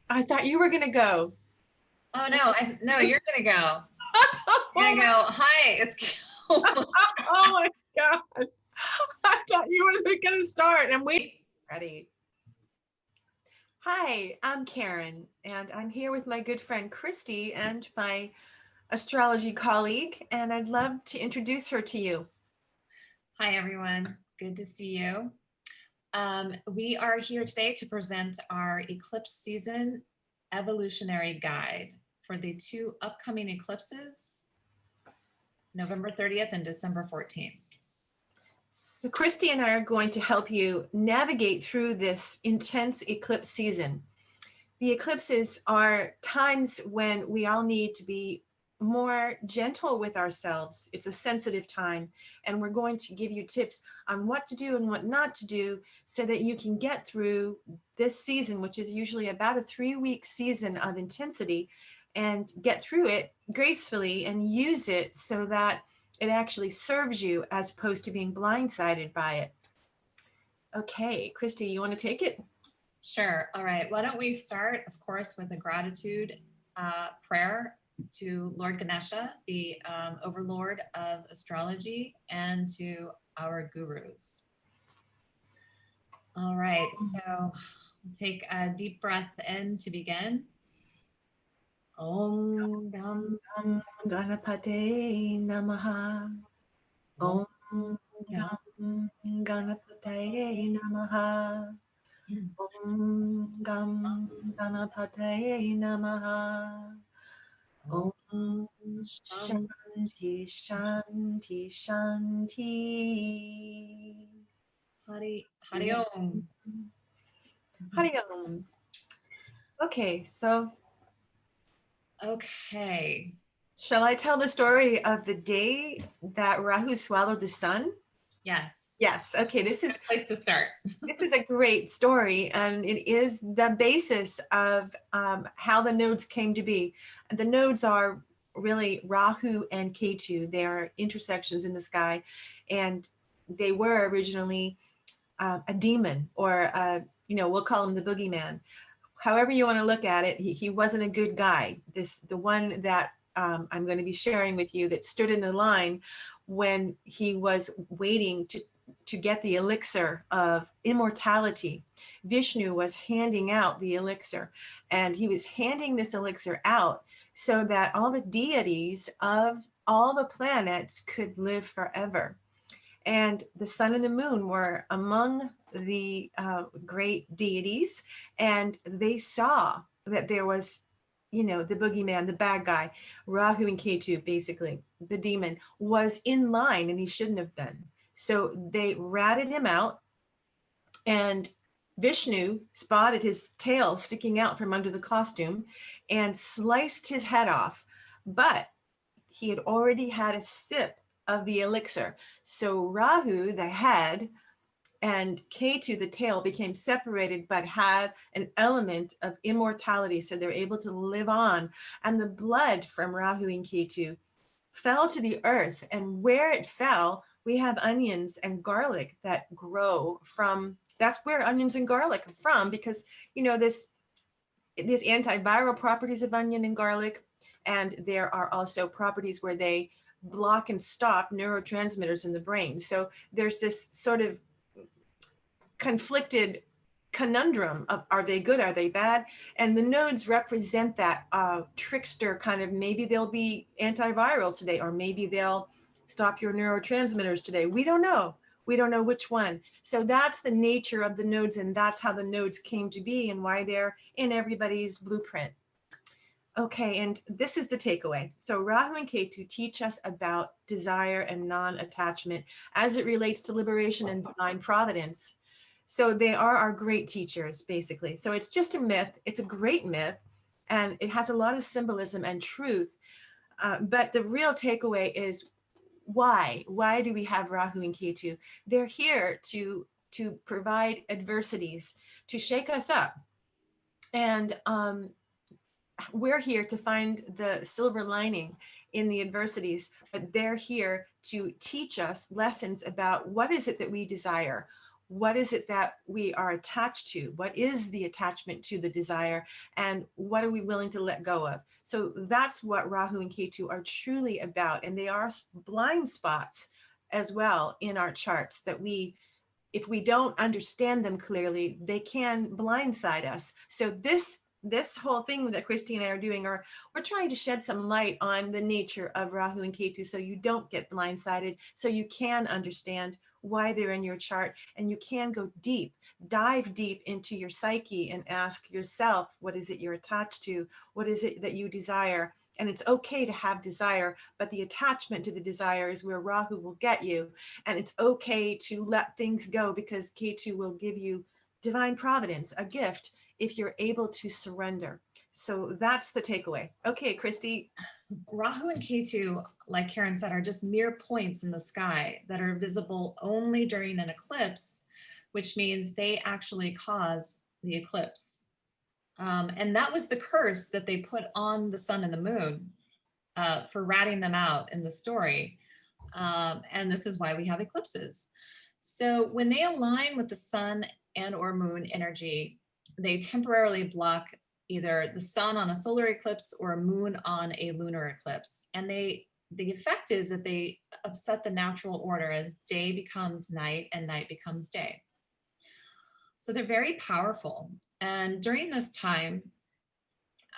I thought you were gonna go. Oh no, no, you're gonna go. You're gonna go, hi, it's Oh my God. I thought you were gonna start and we ready. Hi, I'm Karyn, and I'm here with my good friend Kristy and my astrology colleague, and I'd love to introduce her to you. Hi everyone, good to see you. We are here today to present our eclipse season evolutionary guide for the two upcoming eclipses, November 30th and December 14th. So Kristy and I are going to help you navigate through this intense eclipse season. The eclipses are times when we all need to be more gentle with ourselves. It's a sensitive time, and we're going to give you tips on what to do and what not to do so that you can get through this season, which is usually about a 3-week season of intensity, and get through it gracefully and use it so that it actually serves you as opposed to being blindsided by it. Okay, Kristy, you want to take it? Sure. All right. Why don't we start, of course, with a gratitude prayer to Lord Ganesha, the overlord of astrology, and to our gurus. All right. So take a deep breath in to begin. Om Gam Ganapate Namaha. Om Gam Ganapate Namaha. Om Gam Ganapate Namaha. Om Shanti Shanti Shanti. Hari Om. Hari Om. Okay, so. Okay. Shall I tell the story of the day that Rahu swallowed the sun? Yes. Yes. Okay. This is a place to start. This is a great story, and it is the basis of how the nodes came to be. The nodes are really Rahu and Ketu. They are intersections in the sky, and they were originally a demon, or we'll call him the boogeyman. However you want to look at it, he wasn't a good guy. The one that I'm going to be sharing with you that stood in the line when he was waiting to get the elixir of immortality. Vishnu was handing out the elixir, and he was handing this elixir out so that all the deities of all the planets could live forever. And the sun and the moon were among the great deities, and they saw that there was, the boogeyman, the bad guy, Rahu and Ketu, basically, the demon, was in line, and he shouldn't have been. So they ratted him out, and Vishnu spotted his tail sticking out from under the costume and sliced his head off. But he had already had a sip of the elixir. So Rahu, the head, and Ketu, the tail, became separated, but had an element of immortality. So they're able to live on. And the blood from Rahu and Ketu fell to the earth. And where it fell, we have onions and garlic that grow from. That's where onions and garlic are from, because, this antiviral properties of onion and garlic. And there are also properties where they block and stop neurotransmitters in the brain. So there's this sort of conflicted conundrum of, are they good, are they bad? And the nodes represent that trickster kind of, maybe they'll be antiviral today, or maybe they'll stop your neurotransmitters today. We don't know. We don't know which one. So that's the nature of the nodes, and that's how the nodes came to be and why they're in everybody's blueprint. Okay, and this is the takeaway. So Rahu and Ketu teach us about desire and non-attachment as it relates to liberation and divine providence. So they are our great teachers, basically. So it's just a myth. It's a great myth, and it has a lot of symbolism and truth. But the real takeaway is why? Why do we have Rahu and Ketu? They're here to provide adversities, to shake us up. And we're here to find the silver lining in the adversities, but they're here to teach us lessons about what is it that we desire? what is it that we are attached to? What is the attachment to the desire? And what are we willing to let go of? So that's what Rahu and Ketu are truly about. And they are blind spots as well in our charts that if we don't understand them clearly, they can blindside us. So this whole thing that Kristy and I are doing, we're trying to shed some light on the nature of Rahu and Ketu so you don't get blindsided, so you can understand why they're in your chart, and you can go deep, dive deep into your psyche and ask yourself, what is it you're attached to? What is it that you desire? And it's okay to have desire, but the attachment to the desire is where Rahu will get you. And it's okay to let things go, because Ketu will give you divine providence, a gift, if you're able to surrender. So that's the takeaway. Okay, Kristy. Rahu and Ketu, like Karyn said, are just mere points in the sky that are visible only during an eclipse, which means they actually cause the eclipse. And that was the curse that they put on the sun and the moon for ratting them out in the story. And this is why we have eclipses. So when they align with the sun and or moon energy, they temporarily block either the sun on a solar eclipse or a moon on a lunar eclipse. And the effect is that they upset the natural order as day becomes night and night becomes day. So they're very powerful. And during this time,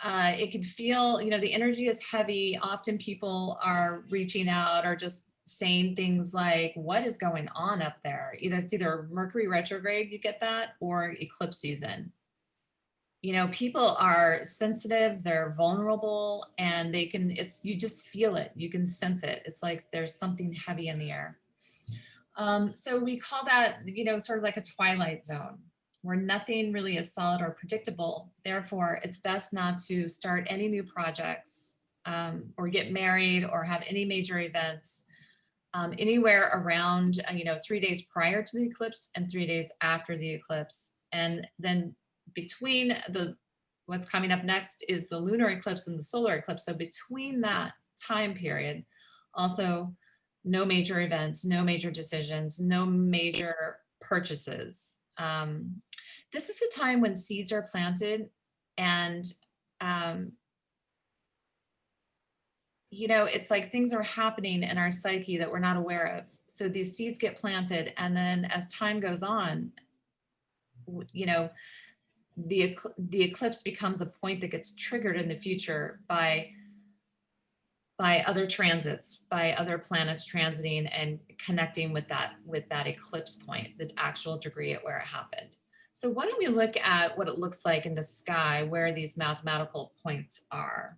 it can feel, the energy is heavy. Often people are reaching out or just saying things like, what is going on up there? It's either Mercury retrograde, you get that, or eclipse season. People are sensitive, they're vulnerable, and you just feel it, you can sense it. It's like there's something heavy in the air. So we call that, sort of like a twilight zone, where nothing really is solid or predictable. Therefore, it's best not to start any new projects or get married or have any major events anywhere around, 3 days prior to the eclipse and 3 days after the eclipse. And then between what's coming up next is the lunar eclipse and the solar eclipse. So between that time period, also no major events, no major decisions, no major purchases. This is the time when seeds are planted, and it's like things are happening in our psyche that we're not aware of. So these seeds get planted, and then as time goes on, the eclipse becomes a point that gets triggered in the future by other transits, by other planets transiting and connecting with that eclipse point, the actual degree at where it happened. So why don't we look at what it looks like in the sky, where these mathematical points are.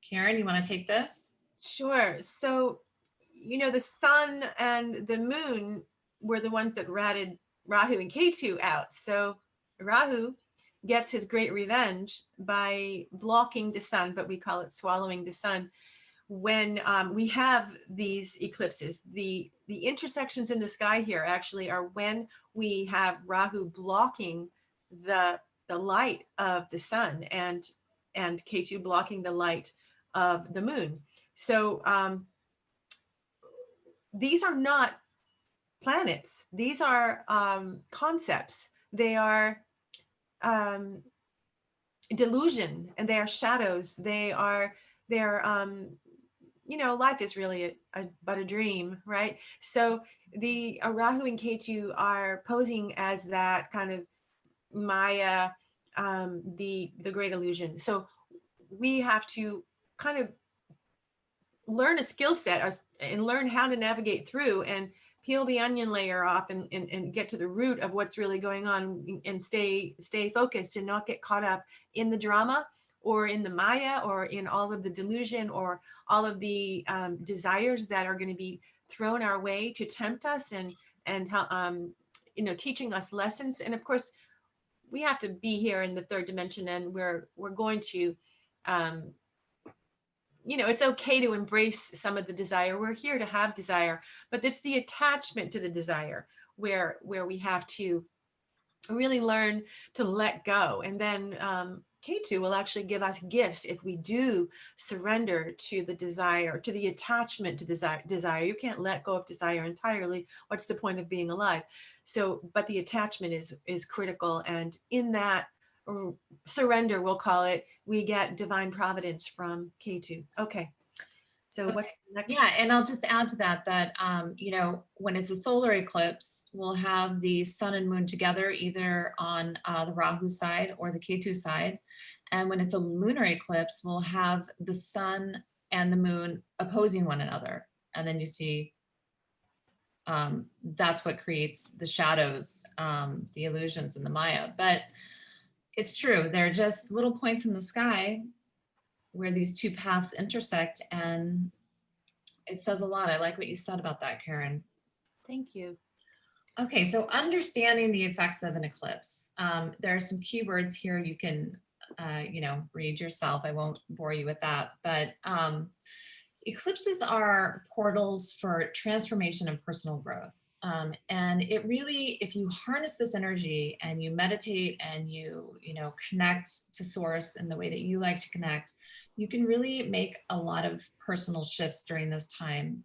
Karyn, you want to take this? Sure. So, the sun and the moon were the ones that ratted Rahu and Ketu out. So Rahu gets his great revenge by blocking the sun, but we call it swallowing the sun. When we have these eclipses, the intersections in the sky here actually are when we have Rahu blocking the light of the sun, and Ketu blocking the light of the moon. So these are not planets. These are concepts. They are delusion, and they are shadows. They're life is really but a dream, right? So the Rahu and Ketu are posing as that kind of Maya, the great illusion. So we have to kind of learn a skill set and learn how to navigate through and peel the onion layer off and get to the root of what's really going on, and stay focused and not get caught up in the drama or in the Maya or in all of the delusion or all of the desires that are going to be thrown our way to tempt us and teaching us lessons. And of course, we have to be here in the third dimension, and we're going to it's okay to embrace some of the desire. We're here to have desire, but it's the attachment to the desire where we have to really learn to let go. And then Ketu will actually give us gifts if we do surrender to the desire, to the attachment to desire. You can't let go of desire entirely. What's the point of being alive? So, but the attachment is critical. And in that surrender, we'll call it, we get divine providence from K2. Okay. So Okay. what's the next? Yeah, and I'll just add to that, you know, when it's a solar eclipse, we'll have the sun and moon together either on the Rahu side or the K2 side. And when it's a lunar eclipse, we'll have the sun and the moon opposing one another. And then you see that's what creates the shadows, the illusions in the Maya. But it's true, they're just little points in the sky where these two paths intersect, and it says a lot. I like what you said about that, Karyn. Thank you. Okay, so understanding the effects of an eclipse. There are some keywords here you can, you know, read yourself. I won't bore you with that, but eclipses are portals for transformation and personal growth. And it really, if you harness this energy and you meditate and you know, connect to source in the way that you like to connect, you can really make a lot of personal shifts during this time.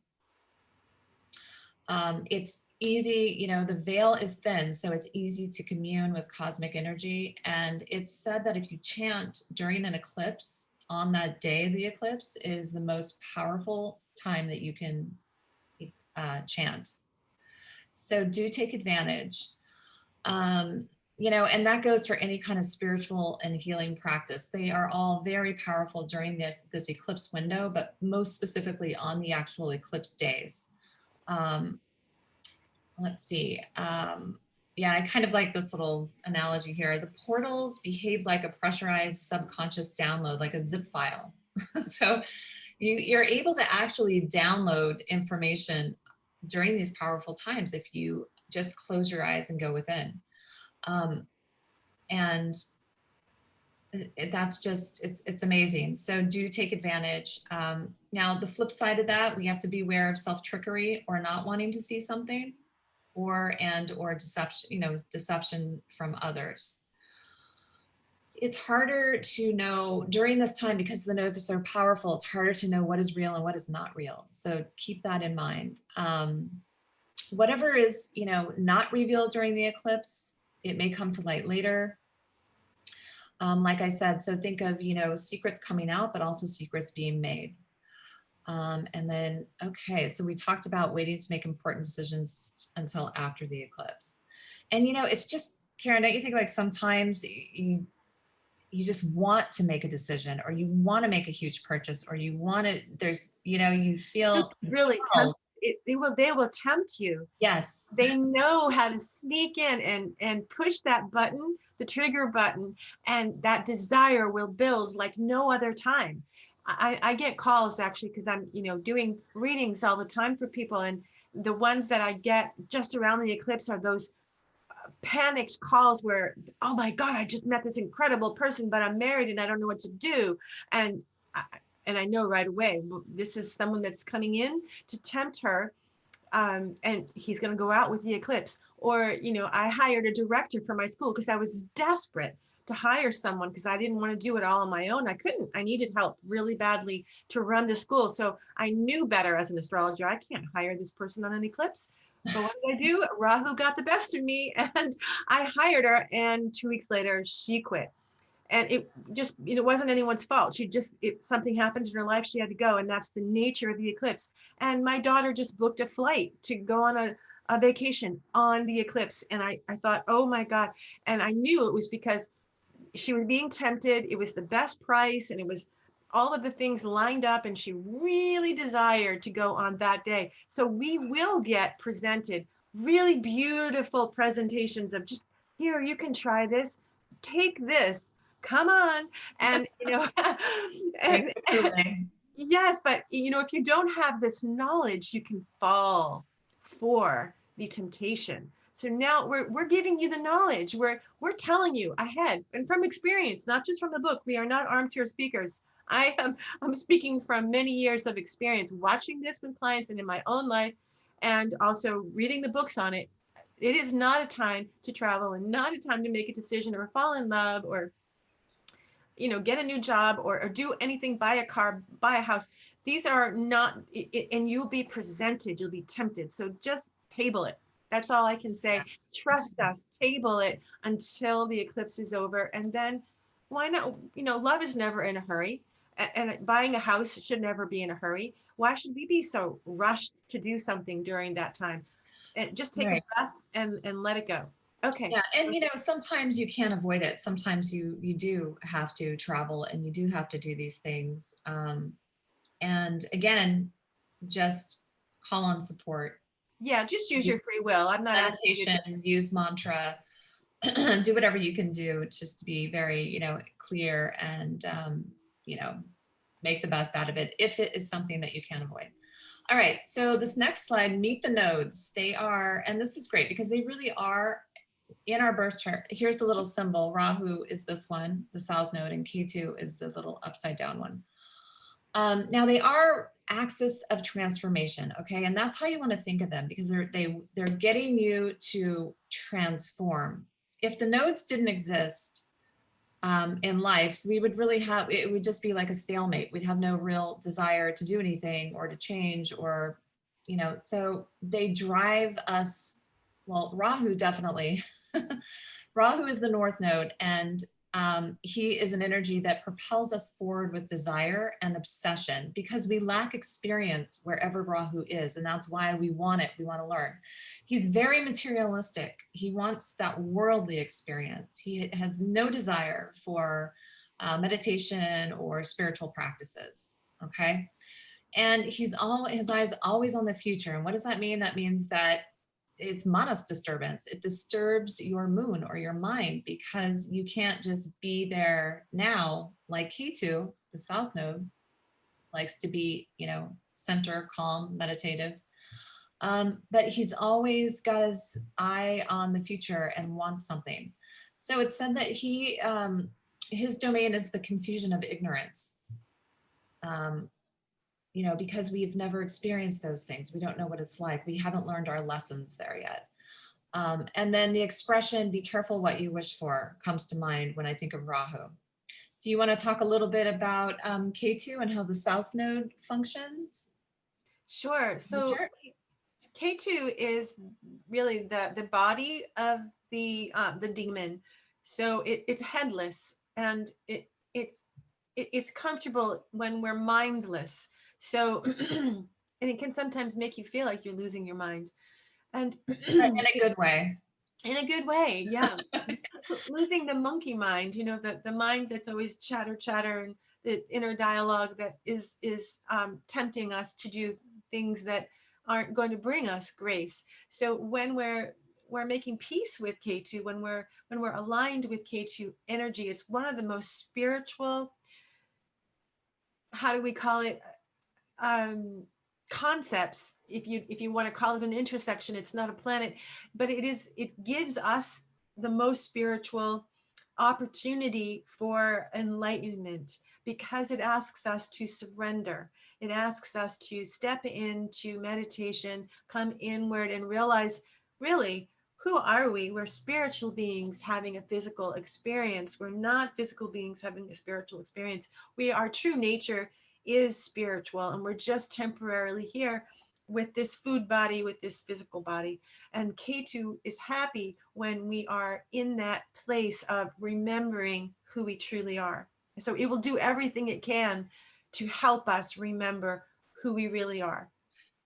It's easy, you know, the veil is thin, so it's easy to commune with cosmic energy. And it's said that if you chant during an eclipse, on that day of the eclipse is the most powerful time that you can chant. So do take advantage. You know, and that goes for any kind of spiritual and healing practice. They are all very powerful during this eclipse window, but most specifically on the actual eclipse days. Let's see. Yeah, I kind of like this little analogy here. The portals behave like a pressurized subconscious download, like a zip file. So you're able to actually download information during these powerful times if you just close your eyes and go within. And that's just, it's amazing. So do take advantage. Now, the flip side of that, we have to be aware of self-trickery or not wanting to see something, or deception, you know, deception from others. It's harder to know during this time because the nodes are so powerful. It's harder to know what is real and what is not real. So keep that in mind. Whatever is, you know, not revealed during the eclipse, it may come to light later. Like I said, so think of, you know, secrets coming out, but also secrets being made. And then, okay, so we talked about waiting to make important decisions until after the eclipse. And, you know, it's just, Karyn, don't you think like sometimes you just want to make a decision, or you want to make a huge purchase, or you want to, there's, you know, you feel really they will tempt you. Yes. They know how to sneak in and push that button, the trigger button, and that desire will build like no other time. I get calls actually because I'm, you know, doing readings all the time for people, and the ones that I get just around the eclipse are those panicked calls where, oh my God, I just met this incredible person, but I'm married and I don't know what to do. And I know right away, this is someone that's coming in to tempt her. And he's going to go out with the eclipse. Or, you know, I hired a director for my school because I was desperate to hire someone because I didn't want to do it all on my own. I couldn't. I needed help really badly to run the school. So I knew better as an astrologer. I can't hire this person on an eclipse. So what did I do? Rahu got the best of me and I hired her. And 2 weeks later, she quit. And it just, you know, wasn't anyone's fault. She just, something happened in her life. She had to go. And that's the nature of the eclipse. And my daughter just booked a flight to go on a vacation on the eclipse. And I thought, oh my God. And I knew it was because she was being tempted. It was the best price. And it was all of the things lined up. And she really desired to go on that day. So we will get presented really beautiful presentations of just, here, you can try this. Take this. Come on. And, you know, and, yes, but, you know, if you don't have this knowledge, you can fall for the temptation. So now we're giving you the knowledge. We're telling you ahead and from experience, not just from the book. We are not armchair speakers. I'm speaking from many years of experience watching this with clients and in my own life, and also reading the books on it. It is not a time to travel and not a time to make a decision or fall in love or, you know, get a new job or do anything, buy a car, buy a house. These are not, and you'll be presented, you'll be tempted. So just table it. That's all I can say. Trust us, table it until the eclipse is over. And then why not? Love is never in a hurry. And buying a house should never be in a hurry. Why should we be so rushed to do something during that time? And just take a Right. breath and let it go. Okay. Yeah, and sometimes you can't avoid it. Sometimes you do have to travel and you do have to do these things. And again, just call on support. Yeah, just use your free will. I'm not asking you to. Meditation, use mantra, do whatever you can do just to be very, clear and, make the best out of it if it is something that you can avoid. All right, so this next slide, meet the nodes. They are, and this is great because they really are in our birth chart. Here's the little symbol. Rahu is this one, the south node, and Ketu is the little upside down one. Now they are axis of transformation, okay? And that's how you want to think of them because they're getting you to transform. If the nodes didn't exist in life, we would really have, it would just be like a stalemate. We'd have no real desire to do anything or to change or, so they drive us, well, Rahu definitely. Rahu is the north node, and he is an energy that propels us forward with desire and obsession because we lack experience wherever Rahu is, and that's why we want it. We want to learn. He's very materialistic. He wants that worldly experience. He has no desire for meditation or spiritual practices. Okay, and his eyes always on the future. And what does that mean? That means that it's manas disturbance. It disturbs your moon or your mind because you can't just be there now like Ketu, the south node, likes to be, center, calm, meditative. But he's always got his eye on the future and wants something. So it's said that his domain is the confusion of ignorance. Because we've never experienced those things. We don't know what it's like. We haven't learned our lessons there yet. And then the expression, be careful what you wish for, comes to mind when I think of Rahu. Do you want to talk a little bit about Ketu and how the south node functions? Sure. So K2 is really the body of the demon. So it's headless and it's comfortable when we're mindless. So and it can sometimes make you feel like you're losing your mind. And in a good way. In a good way, yeah. Losing the monkey mind, the mind that's always chatter and the inner dialogue that is tempting us to do things that aren't going to bring us grace. So when we're making peace with K2, when we're aligned with K2 energy, it's one of the most spiritual, how do we call it, concepts. If you want to call it an intersection, it's not a planet, but it gives us the most spiritual opportunity for enlightenment because it asks us to surrender. It asks us to step into meditation, come inward and realize, really, who are we? We're spiritual beings having a physical experience. We're not physical beings having a spiritual experience. Our true nature is spiritual, and we're just temporarily here with this food body, with this physical body. And K2 is happy when we are in that place of remembering who we truly are. So it will do everything it can to help us remember who we really are.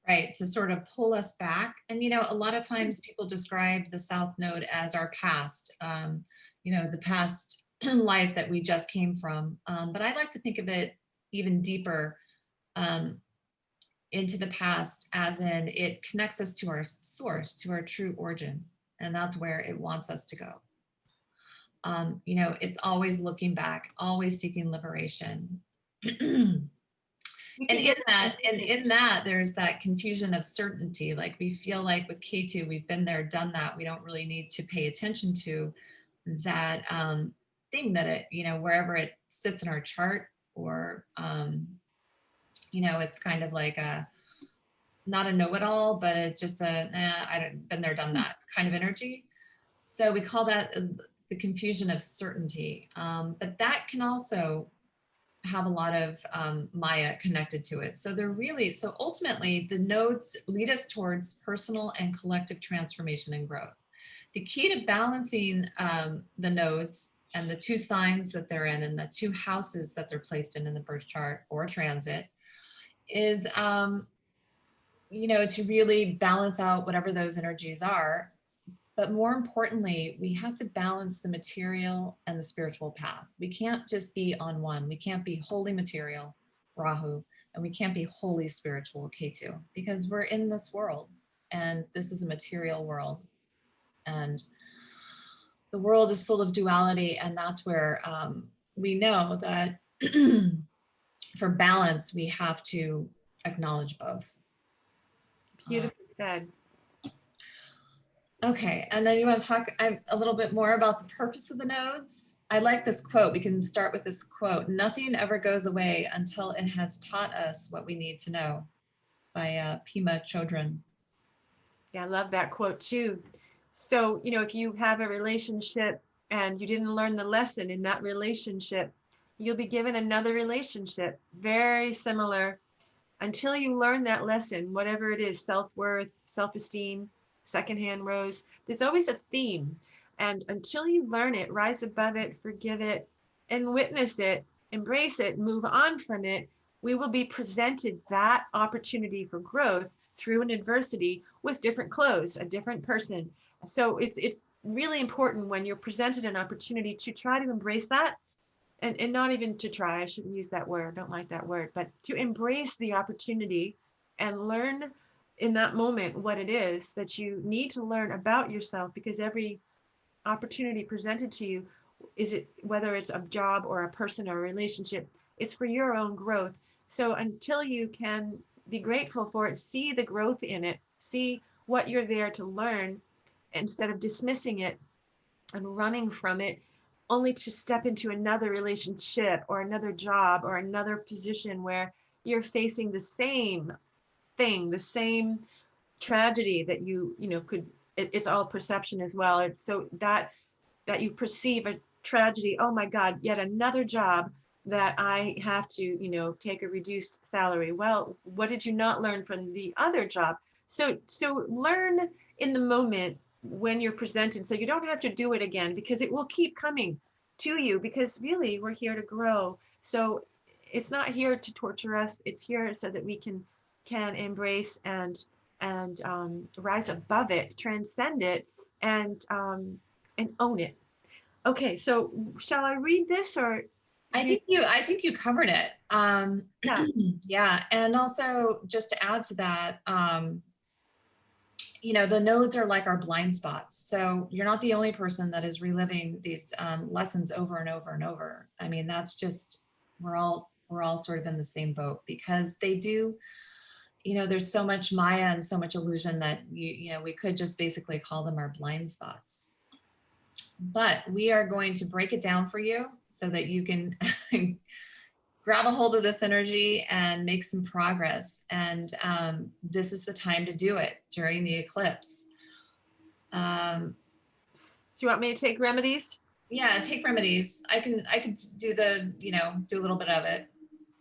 Right, to sort of pull us back. And, a lot of times people describe the South Node as our past, the past life that we just came from. But I like to think of it even deeper into the past, as in it connects us to our source, to our true origin. And that's where it wants us to go. It's always looking back, always seeking liberation. And in that, there's that confusion of certainty. Like we feel like with K2, we've been there, done that. We don't really need to pay attention to that thing that it, wherever it sits in our chart, or, it's kind of like not a know-it-all, but it's just I've been there, done that kind of energy. So we call that the confusion of certainty. But that can also have a lot of Maya connected to it. So they're really, so ultimately the nodes lead us towards personal and collective transformation and growth. The key to balancing the nodes and the two signs that they're in and the two houses that they're placed in the birth chart or transit is, to really balance out whatever those energies are. But more importantly, we have to balance the material and the spiritual path. We can't just be on one. We can't be wholly material, Rahu, and we can't be wholly spiritual, Ketu, because we're in this world and this is a material world. And the world is full of duality, and that's where we know that for balance, we have to acknowledge both. Beautifully said. Okay, and then you want to talk a little bit more about the purpose of the nodes? I like this quote. We can start with this quote. Nothing ever goes away until it has taught us what we need to know, by Pema Chodron. Yeah, I love that quote too. So, if you have a relationship and you didn't learn the lesson in that relationship, you'll be given another relationship very similar until you learn that lesson, whatever it is, self-worth, self-esteem, secondhand rose. There's always a theme. And until you learn it, rise above it, forgive it, and witness it, embrace it, move on from it, we will be presented that opportunity for growth through an adversity with different clothes, a different person. So it's really important when you're presented an opportunity to try to embrace that, and not even to try, I shouldn't use that word, I don't like that word, but to embrace the opportunity and learn in that moment what it is that you need to learn about yourself, because every opportunity presented to you, whether it's a job or a person or a relationship, it's for your own growth. So until you can be grateful for it, see the growth in it, see what you're there to learn, instead of dismissing it and running from it, only to step into another relationship or another job or another position where you're facing the same thing, the same tragedy that it's all perception as well. It's so that you perceive a tragedy, oh my God, yet another job that I have to, take a reduced salary. Well, what did you not learn from the other job? So learn in the moment when you're presented, so you don't have to do it again, because it will keep coming to you, because really we're here to grow. So it's not here to torture us. It's here so that we can embrace and rise above it, transcend it, and own it. Okay, so shall I read this, or I think you covered it. yeah. Yeah, and also just to add to that, the nodes are like our blind spots. So you're not the only person that is reliving these lessons over and over and over. I mean, that's just, we're all sort of in the same boat, because they do, there's so much Maya and so much illusion that we could just basically call them our blind spots. But we are going to break it down for you so that you can grab a hold of this energy and make some progress. And this is the time to do it during the eclipse. Do you want me to take remedies? Yeah, take remedies. I could do do a little bit of it.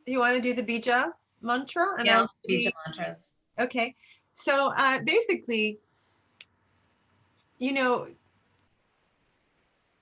You want to do the bija mantra? And yeah, I'll do bija mantras. Okay. So basically,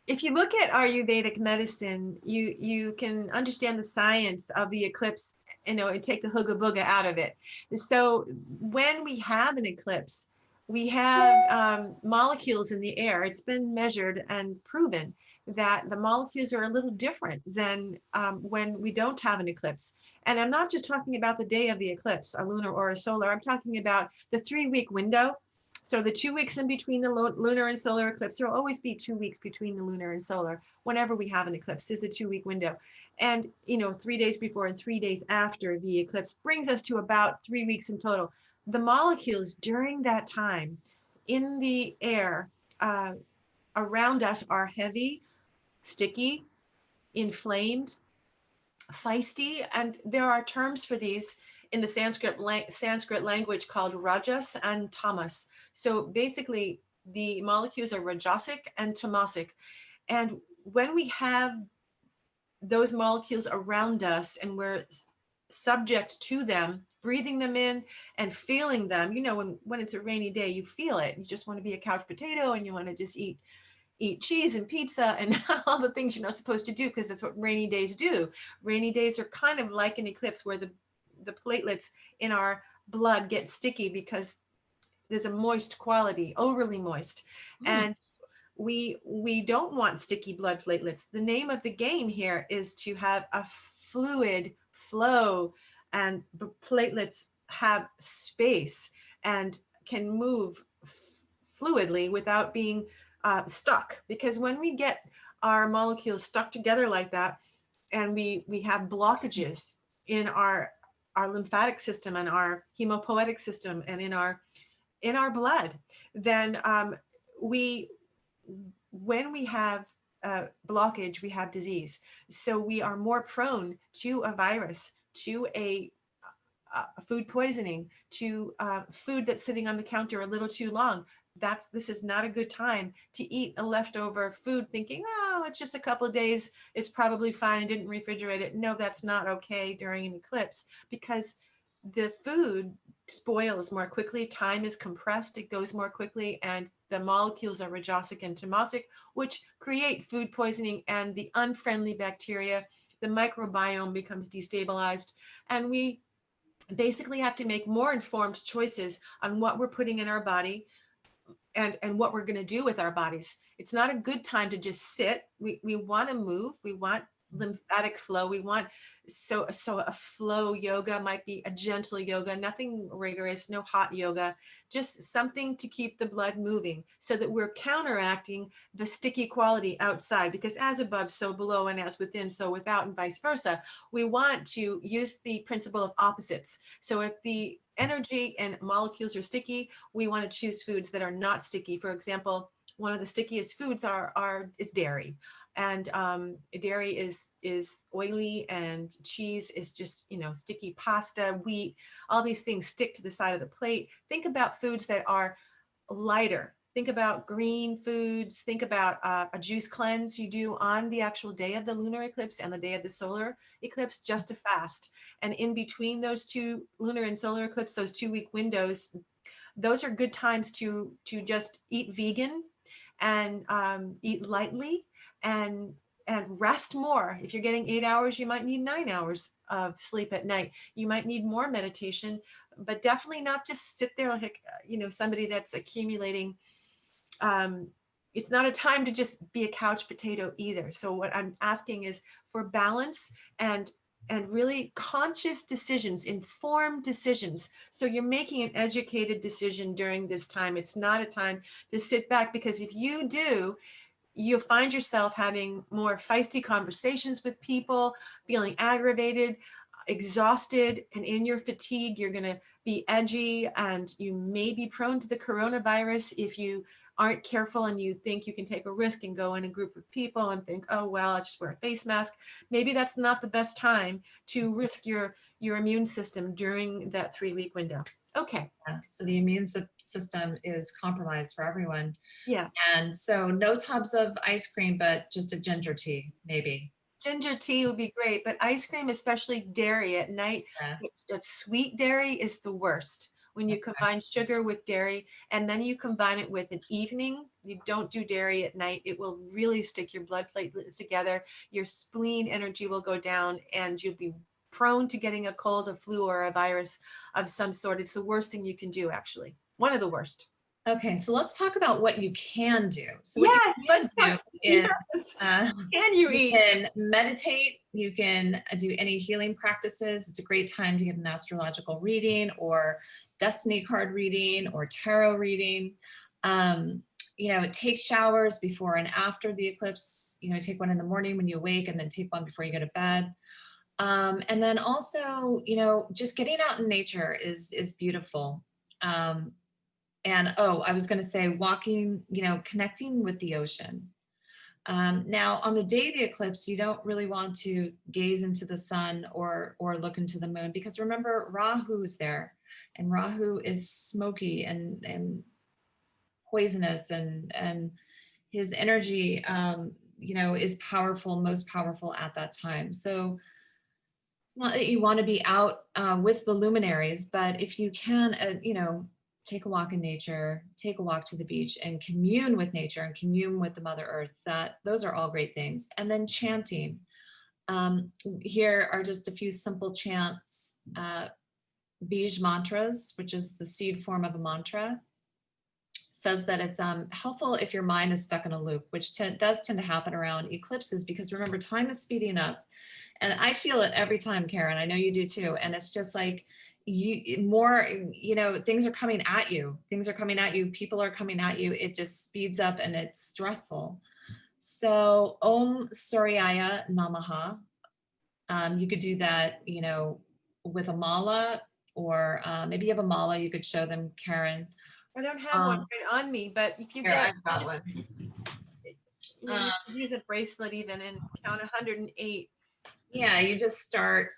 if you look at Ayurvedic medicine, you can understand the science of the eclipse, and take the hooga booga out of it. So when we have an eclipse, we have molecules in the air. It's been measured and proven that the molecules are a little different than when we don't have an eclipse. And I'm not just talking about the day of the eclipse, a lunar or a solar. I'm talking about the 3-week window. So the 2 weeks in between the lunar and solar eclipse, there will always be 2 weeks between the lunar and solar. Whenever we have an eclipse is the 2-week window. And, 3 days before and 3 days after the eclipse brings us to about 3 weeks in total. The molecules during that time in the air around us are heavy, sticky, inflamed, feisty, and there are terms for these in the Sanskrit language called rajas and tamas. So basically, the molecules are rajasic and tamasic. And when we have those molecules around us, and we're subject to them, breathing them in and feeling them. You know, when it's a rainy day, you feel it. You just want to be a couch potato and you want to just eat cheese and pizza and all the things you're not supposed to do, because that's what rainy days do. Rainy days are kind of like an eclipse, where the platelets in our blood get sticky because there's a moist quality, overly moist. And we don't want sticky blood platelets. The name of the game here is to have a fluid flow, and the platelets have space and can move fluidly without being stuck. Because when we get our molecules stuck together like that, and we have blockages in our lymphatic system and our hemopoietic system and in our blood, then when we have blockage, we have disease. So we are more prone to a virus, to a food poisoning, to food that's sitting on the counter a little too long. This is not a good time to eat a leftover food thinking, oh, it's just a couple of days, it's probably fine, I didn't refrigerate it. No, that's not okay during an eclipse, because the food spoils more quickly, time is compressed, it goes more quickly, and the molecules are rajasic and tamasic, which create food poisoning, and the unfriendly bacteria, the microbiome becomes destabilized, and we basically have to make more informed choices on what we're putting in our body and what we're going to do with our bodies. It's not a good time to just sit. We want to move. We want lymphatic flow. We want, so a flow yoga might be a gentle yoga, nothing rigorous, no hot yoga, just something to keep the blood moving, so that we're counteracting the sticky quality outside, because as above, so below, and as within, so without, and vice versa. We want to use the principle of opposites. So if the energy and molecules are sticky, we want to choose foods that are not sticky. For example, one of the stickiest foods is dairy. And dairy is oily, and cheese is just, sticky. Pasta, wheat, all these things stick to the side of the plate. Think about foods that are lighter. Think about green foods. Think about a juice cleanse you do on the actual day of the lunar eclipse and the day of the solar eclipse, just to fast. And in between those two, lunar and solar eclipse, those 2-week windows, those are good times to just eat vegan and eat lightly and rest more. If you're getting 8 hours, you might need 9 hours of sleep at night. You might need more meditation, but definitely not just sit there like, somebody that's accumulating. It's not a time to just be a couch potato either. So what I'm asking is for balance and really conscious decisions, informed decisions. So you're making an educated decision during this time. It's not a time to sit back, because if you do, you'll find yourself having more feisty conversations with people, feeling aggravated, exhausted, and in your fatigue, you're going to be edgy, and you may be prone to the coronavirus if you aren't careful and you think you can take a risk and go in a group of people and think, oh, well, I'll just wear a face mask. Maybe that's not the best time to risk your immune system during that 3-week window. Okay. Yeah, so the immune system is compromised for everyone. Yeah. And so no tubs of ice cream, but just a ginger tea, maybe. Ginger tea would be great, but ice cream, especially dairy at night, sweet dairy is the worst. When you combine sugar with dairy, and then you combine it with an evening, you don't do dairy at night, it will really stick your blood platelets together. Your spleen energy will go down, and you'll be prone to getting a cold, a flu, or a virus of some sort. It's the worst thing you can do, actually. One of the worst. Okay, so let's talk about what you can do. So yes, what you can do is, can you eat? You can meditate, you can do any healing practices. It's a great time to get an astrological reading or destiny card reading or tarot reading. Take showers before and after the eclipse. Take one in the morning when you awake, and then take one before you go to bed. And then also, just getting out in nature is beautiful. And I was going to say walking, connecting with the ocean. Now, on the day of the eclipse, you don't really want to gaze into the sun or look into the moon, because remember, Rahu is there, and Rahu is smoky and poisonous, and his energy is powerful, most powerful at that time. So it's not that you want to be out with the luminaries, but if you can, take a walk in nature, take a walk to the beach and commune with nature and commune with the Mother Earth, those are all great things. And then chanting. Here are just a few simple chants, Bij mantras, which is the seed form of a mantra. Says that it's helpful if your mind is stuck in a loop, which does tend to happen around eclipses, because remember, time is speeding up. And I feel it every time, Karyn. I know you do too. And it's just like things are coming at you. Things are coming at you. People are coming at you. It just speeds up and it's stressful. So Om Suryaya Namaha. You could do that, with a mala, or maybe you have a mala. You could show them, Karyn. I don't have one right on me, but if you Here, I've got one. You can use a bracelet even and count 108. Yeah, you just start,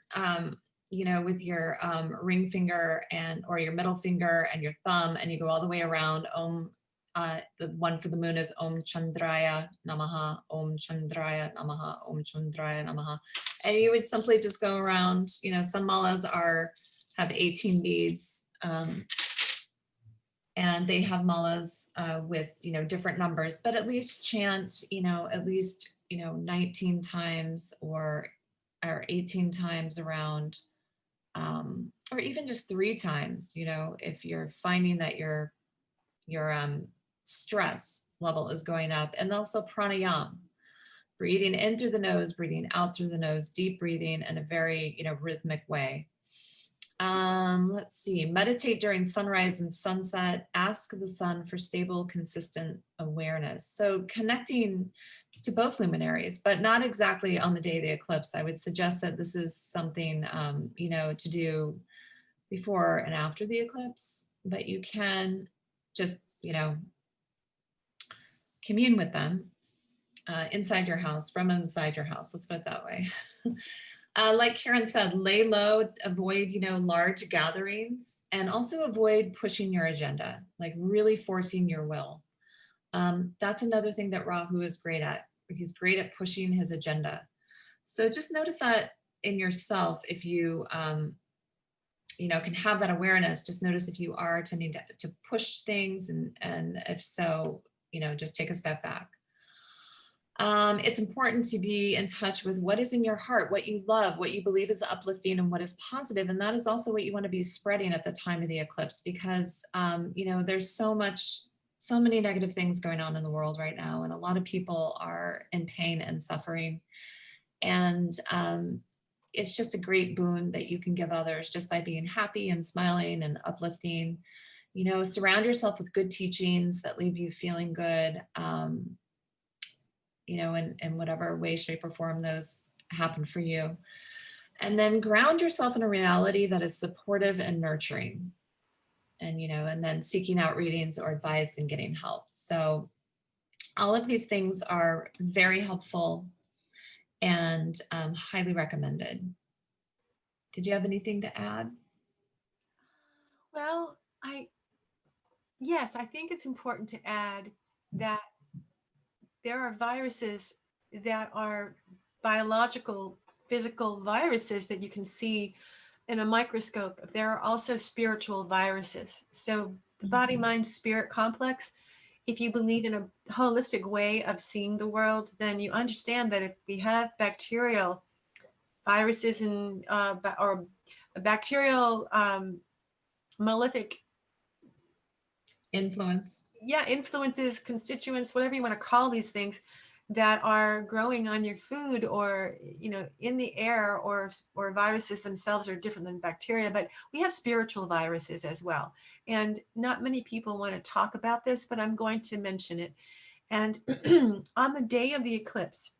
with your ring finger or your middle finger and your thumb, and you go all the way around. Om, the one for the moon is Om Chandraya Namaha, Om Chandraya Namaha, Om Chandraya Namaha. And you would simply just go around, some malas have 18 beads. And they have malas with, different numbers, but at least chant, 19 times or 18 times around, or even just 3 times, if you're finding that your stress level is going up. And also pranayama, breathing in through the nose, breathing out through the nose, deep breathing in a very, rhythmic way. Let's see, meditate during sunrise and sunset, ask the sun for stable, consistent awareness. So connecting to both luminaries, but not exactly on the day of the eclipse. I would suggest that this is something, to do before and after the eclipse, but you can just, commune with them inside your house, from inside your house. Let's put it that way. Like Karyn said, lay low, avoid, large gatherings, and also avoid pushing your agenda, like really forcing your will. That's another thing that Rahu is great at. He's great at pushing his agenda. So just notice that in yourself, if you, can have that awareness. Just notice if you are tending to push things, and if so, just take a step back. It's important to be in touch with what is in your heart, what you love, what you believe is uplifting, and what is positive. And that is also what you want to be spreading at the time of the eclipse, because, there's so many negative things going on in the world right now. And a lot of people are in pain and suffering. And it's just a great boon that you can give others just by being happy and smiling and uplifting. Surround yourself with good teachings that leave you feeling good. In whatever way, shape, or form those happen for you. And then ground yourself in a reality that is supportive and nurturing. And then seeking out readings or advice and getting help. So all of these things are very helpful and highly recommended. Did you have anything to add? Well, I think it's important to add that there are viruses that are biological, physical viruses that you can see in a microscope. There are also spiritual viruses. So the body, mind, spirit complex, if you believe in a holistic way of seeing the world, then you understand that if we have bacterial viruses and or bacterial malefic influences, constituents, whatever you want to call these things, that are growing on your food or in the air, or viruses themselves are different than bacteria, but we have spiritual viruses as well. And not many people want to talk about this, but I'm going to mention it. And on the day of the eclipse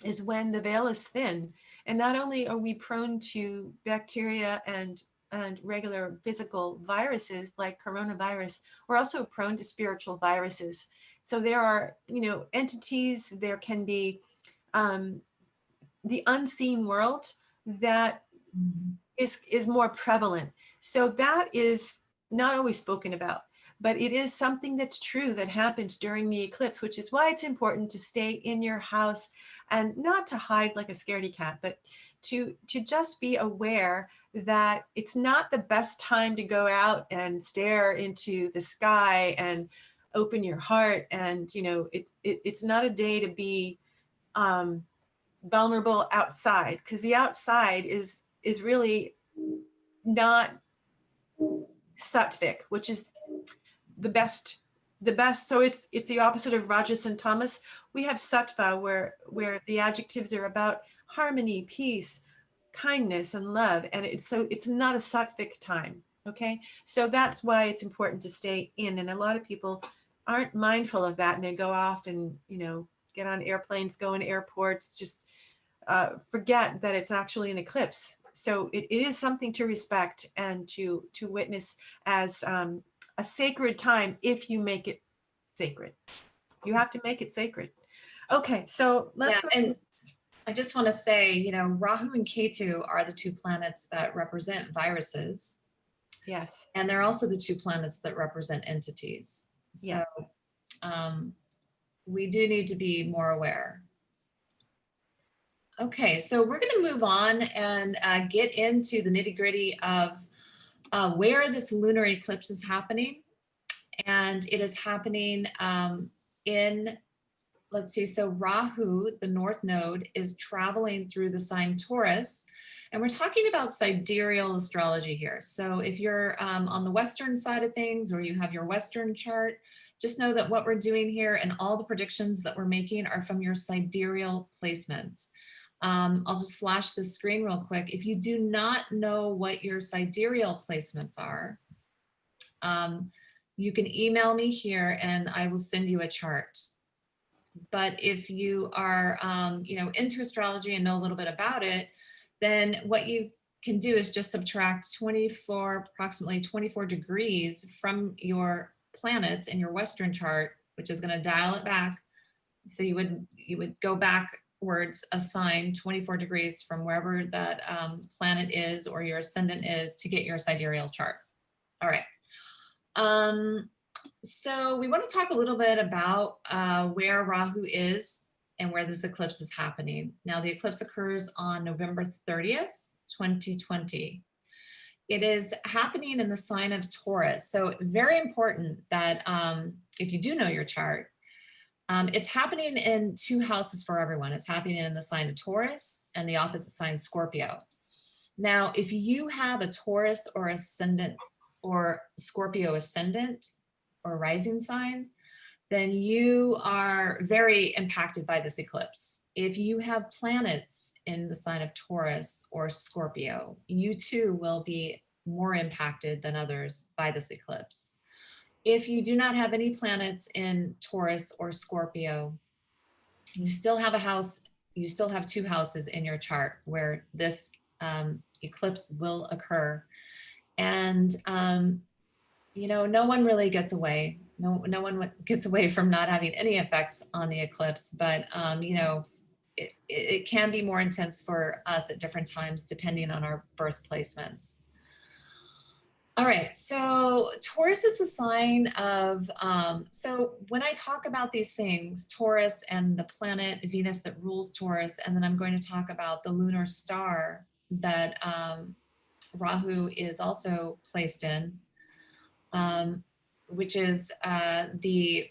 is when the veil is thin, and not only are we prone to bacteria and regular physical viruses like coronavirus, we're also prone to spiritual viruses. So there are, entities, there can be the unseen world that is more prevalent. So that is not always spoken about. but it is something that's true that happens during the eclipse, which is why it's important to stay in your house and not to hide like a scaredy cat, but to just be aware that it's not the best time to go out and stare into the sky and open your heart. And, you know, it's not a day to be vulnerable outside, because the outside is really not sattvic, which is the best. So it's the opposite of Rajas and Tamas. We have sattva, where the adjectives are about harmony, peace, kindness, and love, and it's not a sattvic time. Okay, so that's why it's important to stay in, and a lot of people aren't mindful of that, and they go off and, you know, get on airplanes, go in airports, just forget that it's actually an eclipse. So it is something to respect and to witness as a sacred time. If you make it sacred, you have to make it sacred. Okay, so let's go. And I just want to say, you know, Rahu and Ketu are the two planets that represent viruses. Yes. And they're also the two planets that represent entities. So yeah. We do need to be more aware. Okay, so we're going to move on and get into the nitty-gritty of where this lunar eclipse is happening. And it is happening in, let's see, so Rahu, the north node, is traveling through the sign Taurus. And we're talking about sidereal astrology here. So if you're on the Western side of things, or you have your Western chart, just know that what we're doing here and all the predictions that we're making are from your sidereal placements. I'll just flash the screen real quick. If you do not know what your sidereal placements are, you can email me here and I will send you a chart. But if you are, you know, into astrology and know a little bit about it, then what you can do is just subtract approximately 24 degrees from your planets in your Western chart, which is going to dial it back. So you would go backwards a sign 24 degrees from wherever that planet is or your ascendant is to get your sidereal chart. All right. So we want to talk a little bit about where Rahu is and where this eclipse is happening. Now, the eclipse occurs on November 30th, 2020. It is happening in the sign of Taurus. So very important that if you do know your chart, it's happening in two houses for everyone. It's happening in the sign of Taurus and the opposite sign, Scorpio. Now, if you have a Taurus or ascendant or Scorpio ascendant or rising sign, then you are very impacted by this eclipse. If you have planets in the sign of Taurus or Scorpio, you too will be more impacted than others by this eclipse. If you do not have any planets in Taurus or Scorpio, you still have a house, you still have two houses in your chart where this eclipse will occur. And, you know, no one really gets away. No one gets away from not having any effects on the eclipse, but, you know, it can be more intense for us at different times depending on our birth placements. All right, so Taurus is the sign of, so when I talk about these things, Taurus and the planet Venus that rules Taurus, and then I'm going to talk about the lunar star that Rahu is also placed in, which is the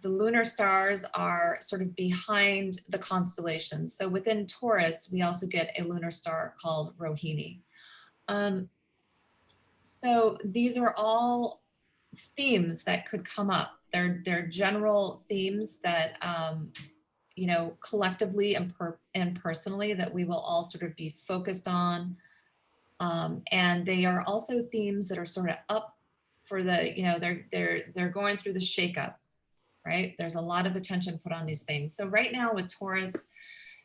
lunar stars are sort of behind the constellations. So within Taurus, we also get a lunar star called Rohini. So these are all themes that could come up. They're general themes that, you know, collectively and personally that we will all sort of be focused on. And they are also themes that are sort of up for the, you know, they're going through the shakeup, right? There's a lot of attention put on these things. So right now with Taurus,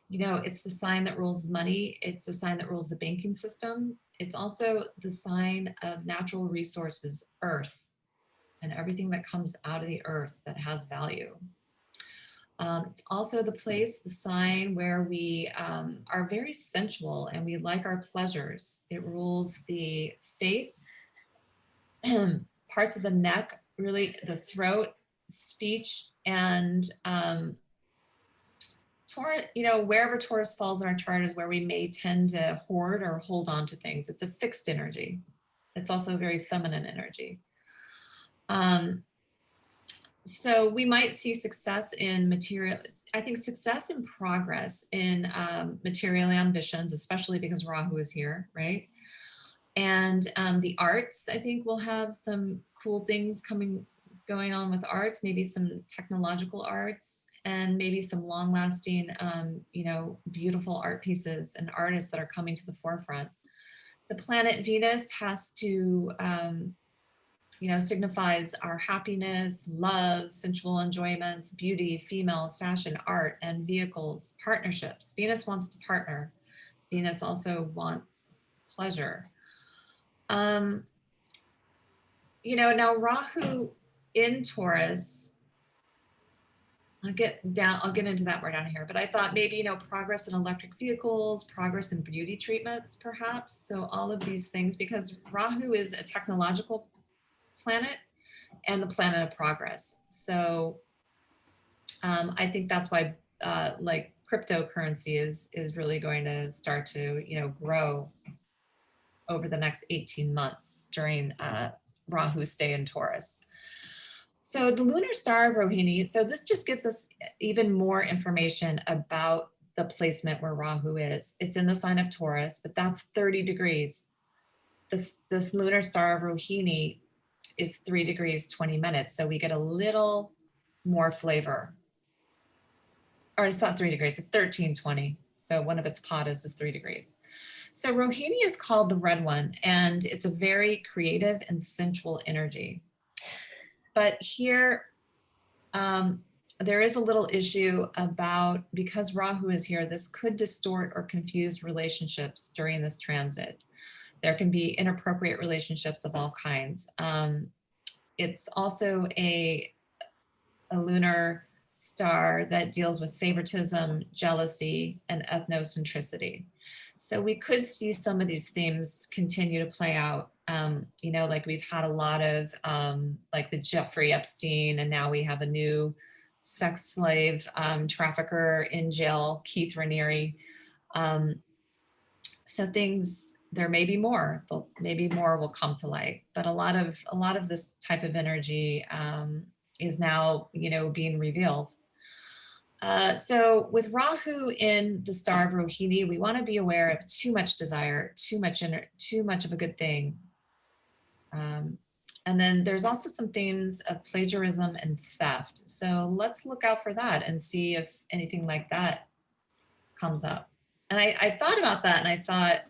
you know, it's the sign that rules money. It's the sign that rules the banking system. It's also the sign of natural resources, earth, and everything that comes out of the earth that has value. It's also the place, the sign where we are very sensual and we like our pleasures. It rules the face, parts of the neck, really the throat, speech, and Taurus, wherever Taurus falls in our chart is where we may tend to hoard or hold on to things. It's a fixed energy. It's also a very feminine energy. So we might see success in material, I think success and progress in material ambitions, especially because Rahu is here, right? And the arts, I think we'll have some cool things going on with arts, maybe some technological arts, and maybe some long-lasting, beautiful art pieces and artists that are coming to the forefront. The planet Venus has to, signifies our happiness, love, sensual enjoyments, beauty, females, fashion, art, and vehicles, partnerships. Venus wants to partner. Venus also wants pleasure. Now Rahu in Taurus, I'll get into that more down here, but I thought maybe, progress in electric vehicles, progress in beauty treatments, perhaps. So all of these things, because Rahu is a technological planet and the planet of progress. So I think that's why like cryptocurrency is really going to start to, grow over the next 18 months during Rahu's stay in Taurus. So the lunar star of Rohini, so this just gives us even more information about the placement where Rahu is. It's in the sign of Taurus, but that's 30 degrees. This lunar star of Rohini is 3 degrees, 20 minutes. So we get a little more flavor. Or it's not 3 degrees, it's 1320. So one of its padas is 3 degrees. So Rohini is called the red one, and it's a very creative and sensual energy. But here, there is a little issue about, because Rahu is here, this could distort or confuse relationships during this transit. There can be inappropriate relationships of all kinds. It's also a lunar star that deals with favoritism, jealousy, and ethnocentricity. So we could see some of these themes continue to play out. Like we've had a lot of like the Jeffrey Epstein, and now we have a new sex slave trafficker in jail, Keith Raniere. So things, there may be more, maybe more will come to light, but a lot of this type of energy is now, being revealed. So with Rahu in the star of Rohini, we want to be aware of too much desire, too much of a good thing. And then there's also some themes of plagiarism and theft. So let's look out for that and see if anything like that comes up. And I thought about that, and I thought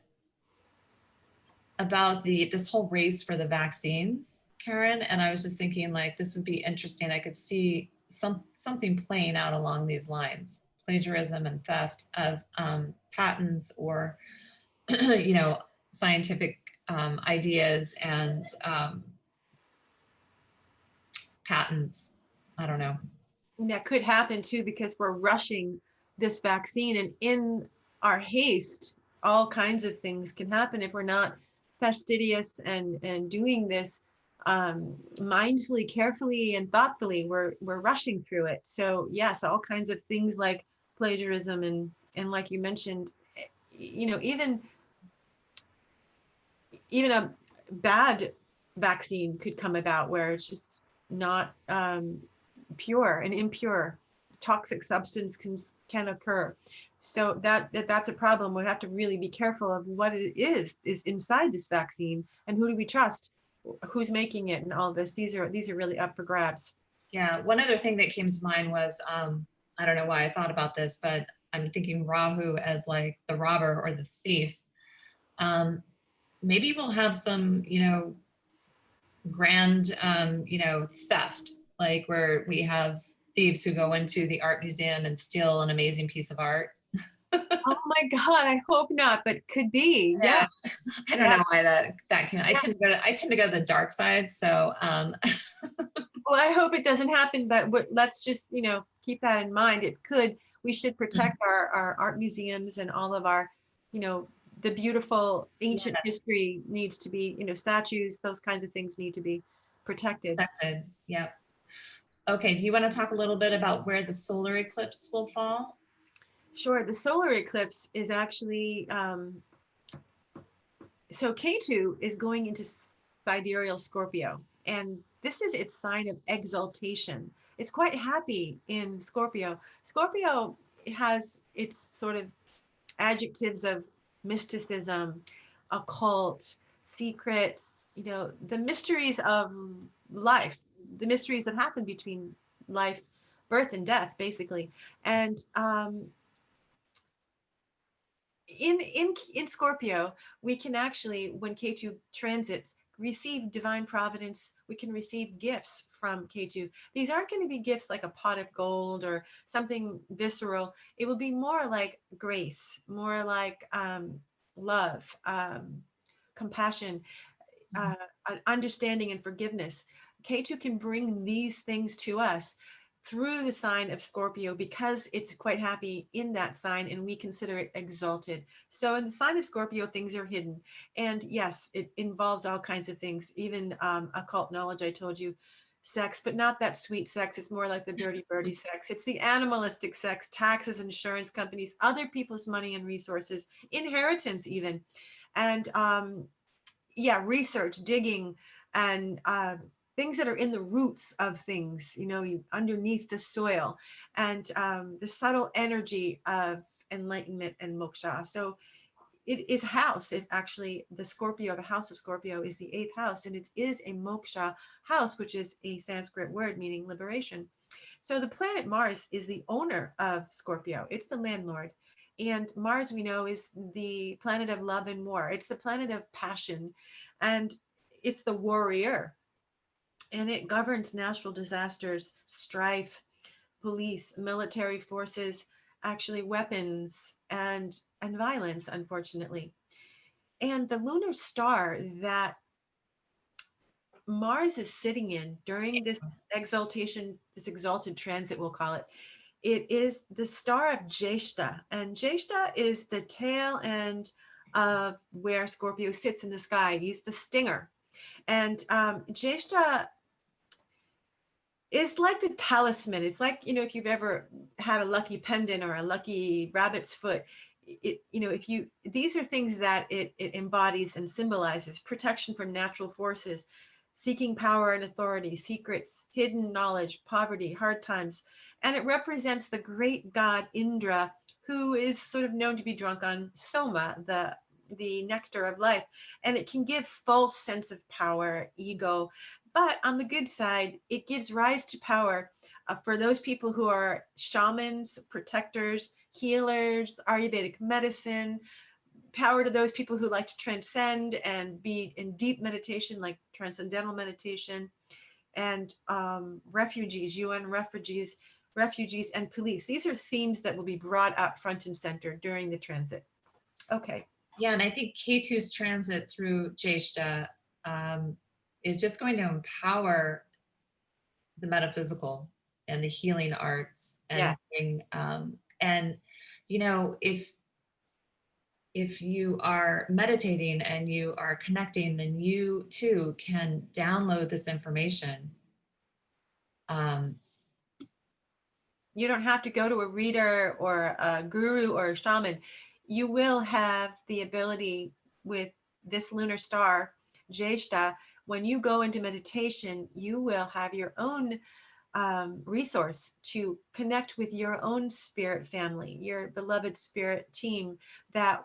about this whole race for the vaccines, Karyn, and I was just thinking, like, this would be interesting. I could see something playing out along these lines, plagiarism and theft of patents or, scientific ideas and patents. I don't know. That could happen too, because we're rushing this vaccine, and in our haste, all kinds of things can happen if we're not fastidious and doing this mindfully, carefully, and thoughtfully. We're rushing through it. So yes, all kinds of things like plagiarism and like you mentioned, even a bad vaccine could come about where it's just not pure and impure. Toxic substance can occur. So that's a problem. We have to really be careful of what it is inside this vaccine, and who do we trust, who's making it, and all this. These are really up for grabs. Yeah, one other thing that came to mind was, I don't know why I thought about this, but I'm thinking Rahu as like the robber or the thief. Maybe we'll have some, grand, theft, like where we have thieves who go into the art museum and steal an amazing piece of art. Oh my God, I hope not, but could be. Yeah. I don't know why that came. I tend to go to the dark side. So well, I hope it doesn't happen, but let's just, keep that in mind. It could. We should protect our art museums and all of our, the beautiful ancient history needs to be, statues, those kinds of things need to be protected. Protected. Yep. Okay. Do you want to talk a little bit about where the solar eclipse will fall? Sure. The solar eclipse is actually, so Ketu is going into Sidereal Scorpio, and this is its sign of exaltation. It's quite happy in Scorpio. Scorpio has its sort of adjectives of mysticism, occult, secrets, the mysteries of life, the mysteries that happen between life, birth and death, basically. And in Scorpio, we can actually, when Ketu transits, receive divine providence. We can receive gifts from Ketu. These aren't going to be gifts like a pot of gold or something visceral. It will be more like grace, more like love, compassion, understanding, and forgiveness. Ketu can bring these things to us through the sign of Scorpio because it's quite happy in that sign and we consider it exalted. So in the sign of Scorpio, things are hidden. And yes, it involves all kinds of things, even occult knowledge, I told you, sex, but not that sweet sex. It's more like the dirty birdie sex. It's the animalistic sex, taxes, insurance companies, other people's money and resources, inheritance even. And research, digging, and things that are in the roots of things, underneath the soil, and the subtle energy of enlightenment and moksha. So it is house. It actually, the house of Scorpio is the 8th house, and it is a moksha house, which is a Sanskrit word meaning liberation. So the planet Mars is the owner of Scorpio. It's the landlord. And Mars, we know, is the planet of love and war. It's the planet of passion, and it's the warrior. And it governs natural disasters, strife, police, military forces, actually weapons, and violence, unfortunately. And the lunar star that Mars is sitting in during this exaltation, this exalted transit, we'll call it, it is the star of Jyeshta. And Jyeshta is the tail end of where Scorpio sits in the sky. He's the stinger. And Jyeshta is like the talisman. It's like, if you've ever had a lucky pendant or a lucky rabbit's foot, these are things that it embodies and symbolizes: protection from natural forces, seeking power and authority, secrets, hidden knowledge, poverty, hard times. And it represents the great god Indra, who is sort of known to be drunk on soma, the nectar of life. And it can give false sense of power, ego. But on the good side, it gives rise to power for those people who are shamans, protectors, healers, Ayurvedic medicine, power to those people who like to transcend and be in deep meditation, like transcendental meditation, and refugees, UN refugees, and police. These are themes that will be brought up front and center during the transit. Okay. Yeah, and I think Ketu's transit through Jyeshta is just going to empower the metaphysical and the healing arts, and and if you are meditating and you are connecting, then you too can download this information. You don't have to go to a reader or a guru or a shaman. You will have the ability with this lunar star, Jyeshta. When you go into meditation, you will have your own resource to connect with your own spirit family, your beloved spirit team, that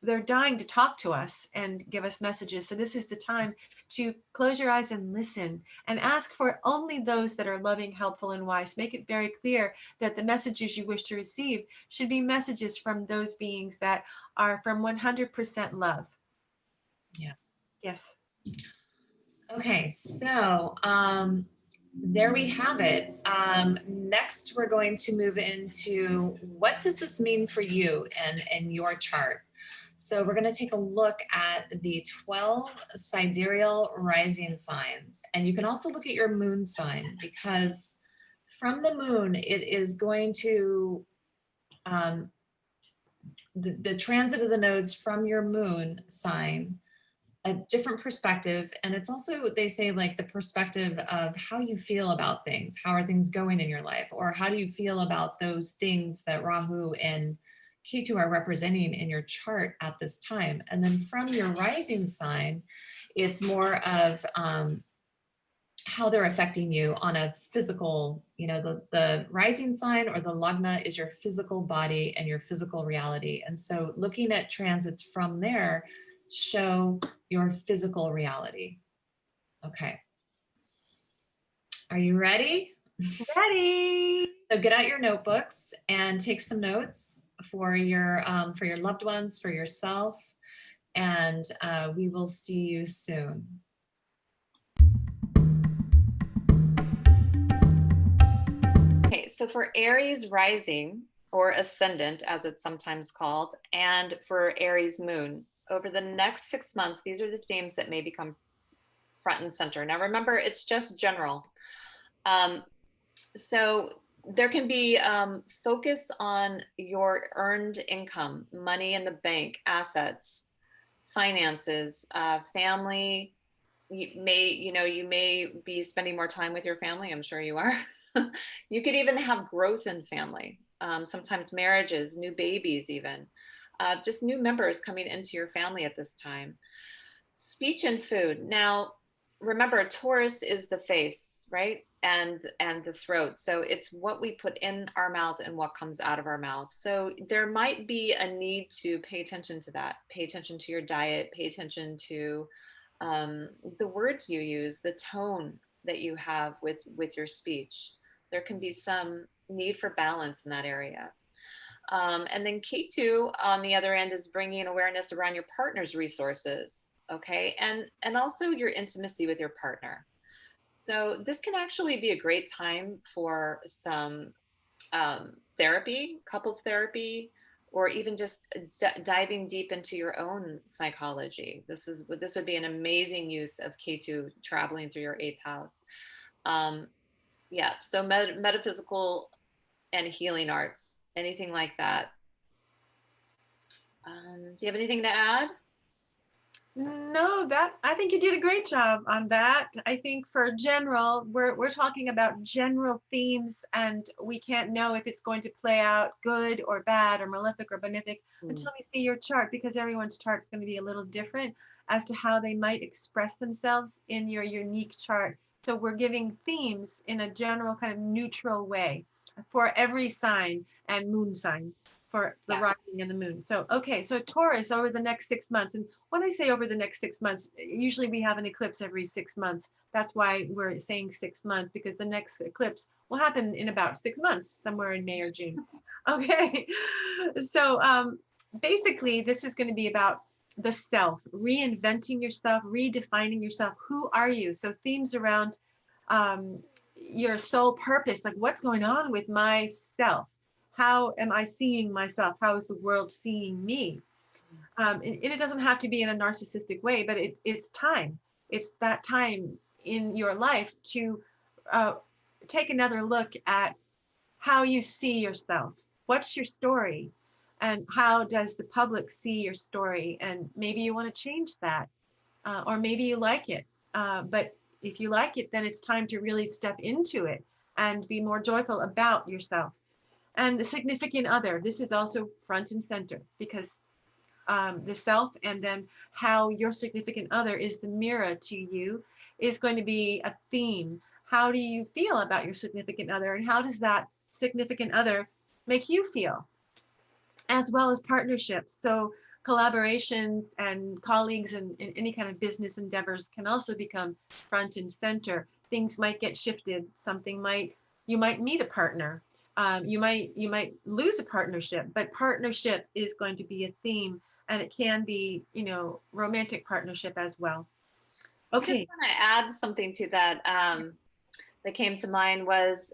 they're dying to talk to us and give us messages. So this is the time to close your eyes and listen, and ask for only those that are loving, helpful, and wise. Make it very clear that the messages you wish to receive should be messages from those beings that are from 100% love. Yeah. Yes. Okay, so there we have it. Next, we're going to move into what does this mean for you and your chart. So we're going to take a look at the 12 sidereal rising signs. And you can also look at your moon sign, because from the moon, it is going to, the transit of the nodes from your moon sign a different perspective. And it's also, they say, like the perspective of how you feel about things. How are things going in your life? Or how do you feel about those things that Rahu and Ketu are representing in your chart at this time? And then from your rising sign, it's more of how they're affecting you on a physical, you know, the rising sign or the lagna is your physical body and your physical reality. And so looking at transits from there show your physical reality. Okay. Are you ready? Ready. So get out your notebooks and take some notes for your loved ones, for yourself, and we will see you soon. Okay, so for Aries rising or ascendant, as it's sometimes called, and for Aries moon, over the next 6 months, these are the themes that may become front and center. Now, remember, it's just general. So there can be focus on your earned income, money in the bank, assets, finances, family. You may be spending more time with your family. I'm sure you are. You could even have growth in family. Sometimes marriages, new babies, even just new members coming into your family at this time. Speech and food. Now, remember, Taurus is the face, right? And the throat. So it's what we put in our mouth and what comes out of our mouth. So there might be a need to pay attention to that. Pay attention to your diet. Pay attention to the words you use, the tone that you have with your speech. There can be some need for balance in that area. And then K2 on the other end is bringing awareness around your partner's resources, okay? And also your intimacy with your partner. So this can actually be a great time for some therapy, couples therapy, or even just diving deep into your own psychology. This would be an amazing use of K2 traveling through your 8th house. Yeah, so metaphysical and healing arts, anything like that. Do you have anything to add? No, I think you did a great job on that. I think for general, we're talking about general themes, and we can't know if it's going to play out good or bad or malefic or benefic until we see your chart, because everyone's chart is going to be a little different as to how they might express themselves in your unique chart. So we're giving themes in a general kind of neutral way for every sign and moon sign, for the rising and the moon. So, okay, so Taurus over the next 6 months. And when I say over the next 6 months, usually we have an eclipse every 6 months. That's why we're saying 6 months, because the next eclipse will happen in about 6 months, somewhere in May or June. Okay, so basically this is going to be about the self, reinventing yourself, redefining yourself. Who are you? So themes around your soul purpose, like what's going on with myself? How am I seeing myself? How is the world seeing me? And it doesn't have to be in a narcissistic way, but it's time. It's that time in your life to take another look at how you see yourself. What's your story? And how does the public see your story? And maybe you want to change that, or maybe you like it. But if you like it, then it's time to really step into it and be more joyful about yourself. And the significant other, this is also front and center, because the self and then how your significant other is the mirror to you is going to be a theme. How do you feel about your significant other, and how does that significant other make you feel? As well as partnerships. So collaborations and colleagues and any kind of business endeavors can also become front and center. Things might get shifted. You might meet a partner. You might lose a partnership, but partnership is going to be a theme, and it can be, romantic partnership as well. Okay. I just want to add something to that. That came to mind was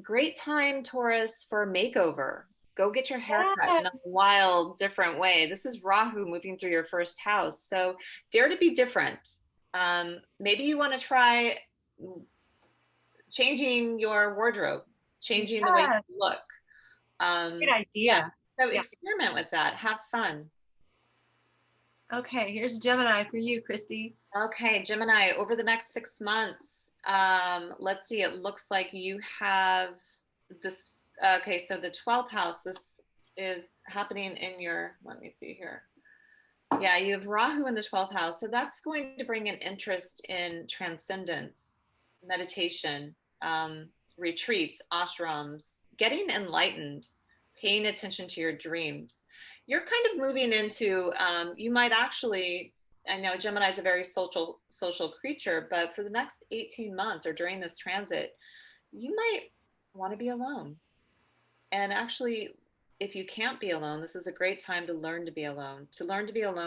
great time, Taurus, for a makeover. Go get your hair cut in a wild, different way. This is Rahu moving through your first house. So dare to be different. Maybe you want to try changing your wardrobe, changing the way you look. Good idea. So experiment with that. Have fun. Okay, here's Gemini for you, Kristy. Okay, Gemini, over the next 6 months, let's see, it looks like you have this. Okay, so the 12th house, this is happening in your, let me see here. Yeah, you have Rahu in the 12th house. So that's going to bring an interest in transcendence, meditation, retreats, ashrams, getting enlightened, paying attention to your dreams. You're kind of moving into, you might actually, I know Gemini is a very social creature, but for the next 18 months or during this transit, you might want to be alone. And actually, if you can't be alone, this is a great time to learn to be alone,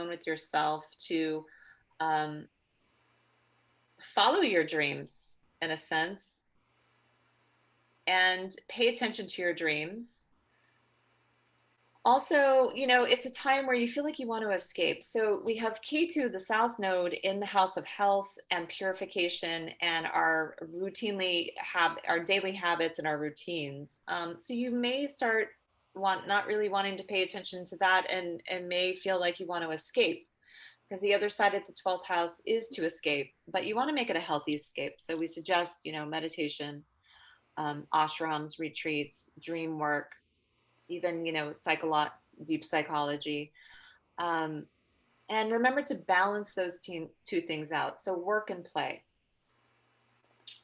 with yourself, to um, follow your dreams in a sense, and pay attention to your dreams. Also, it's a time where you feel like you want to escape. So we have Ketu, the South Node, in the house of health and purification and our our daily habits and our routines. So you may start not really wanting to pay attention to that, and may feel like you want to escape, because the other side of the 12th house is to escape, but you want to make it a healthy escape. So we suggest, meditation, ashrams, retreats, dream work, even deep psychology, and remember to balance those two things out, so work and play,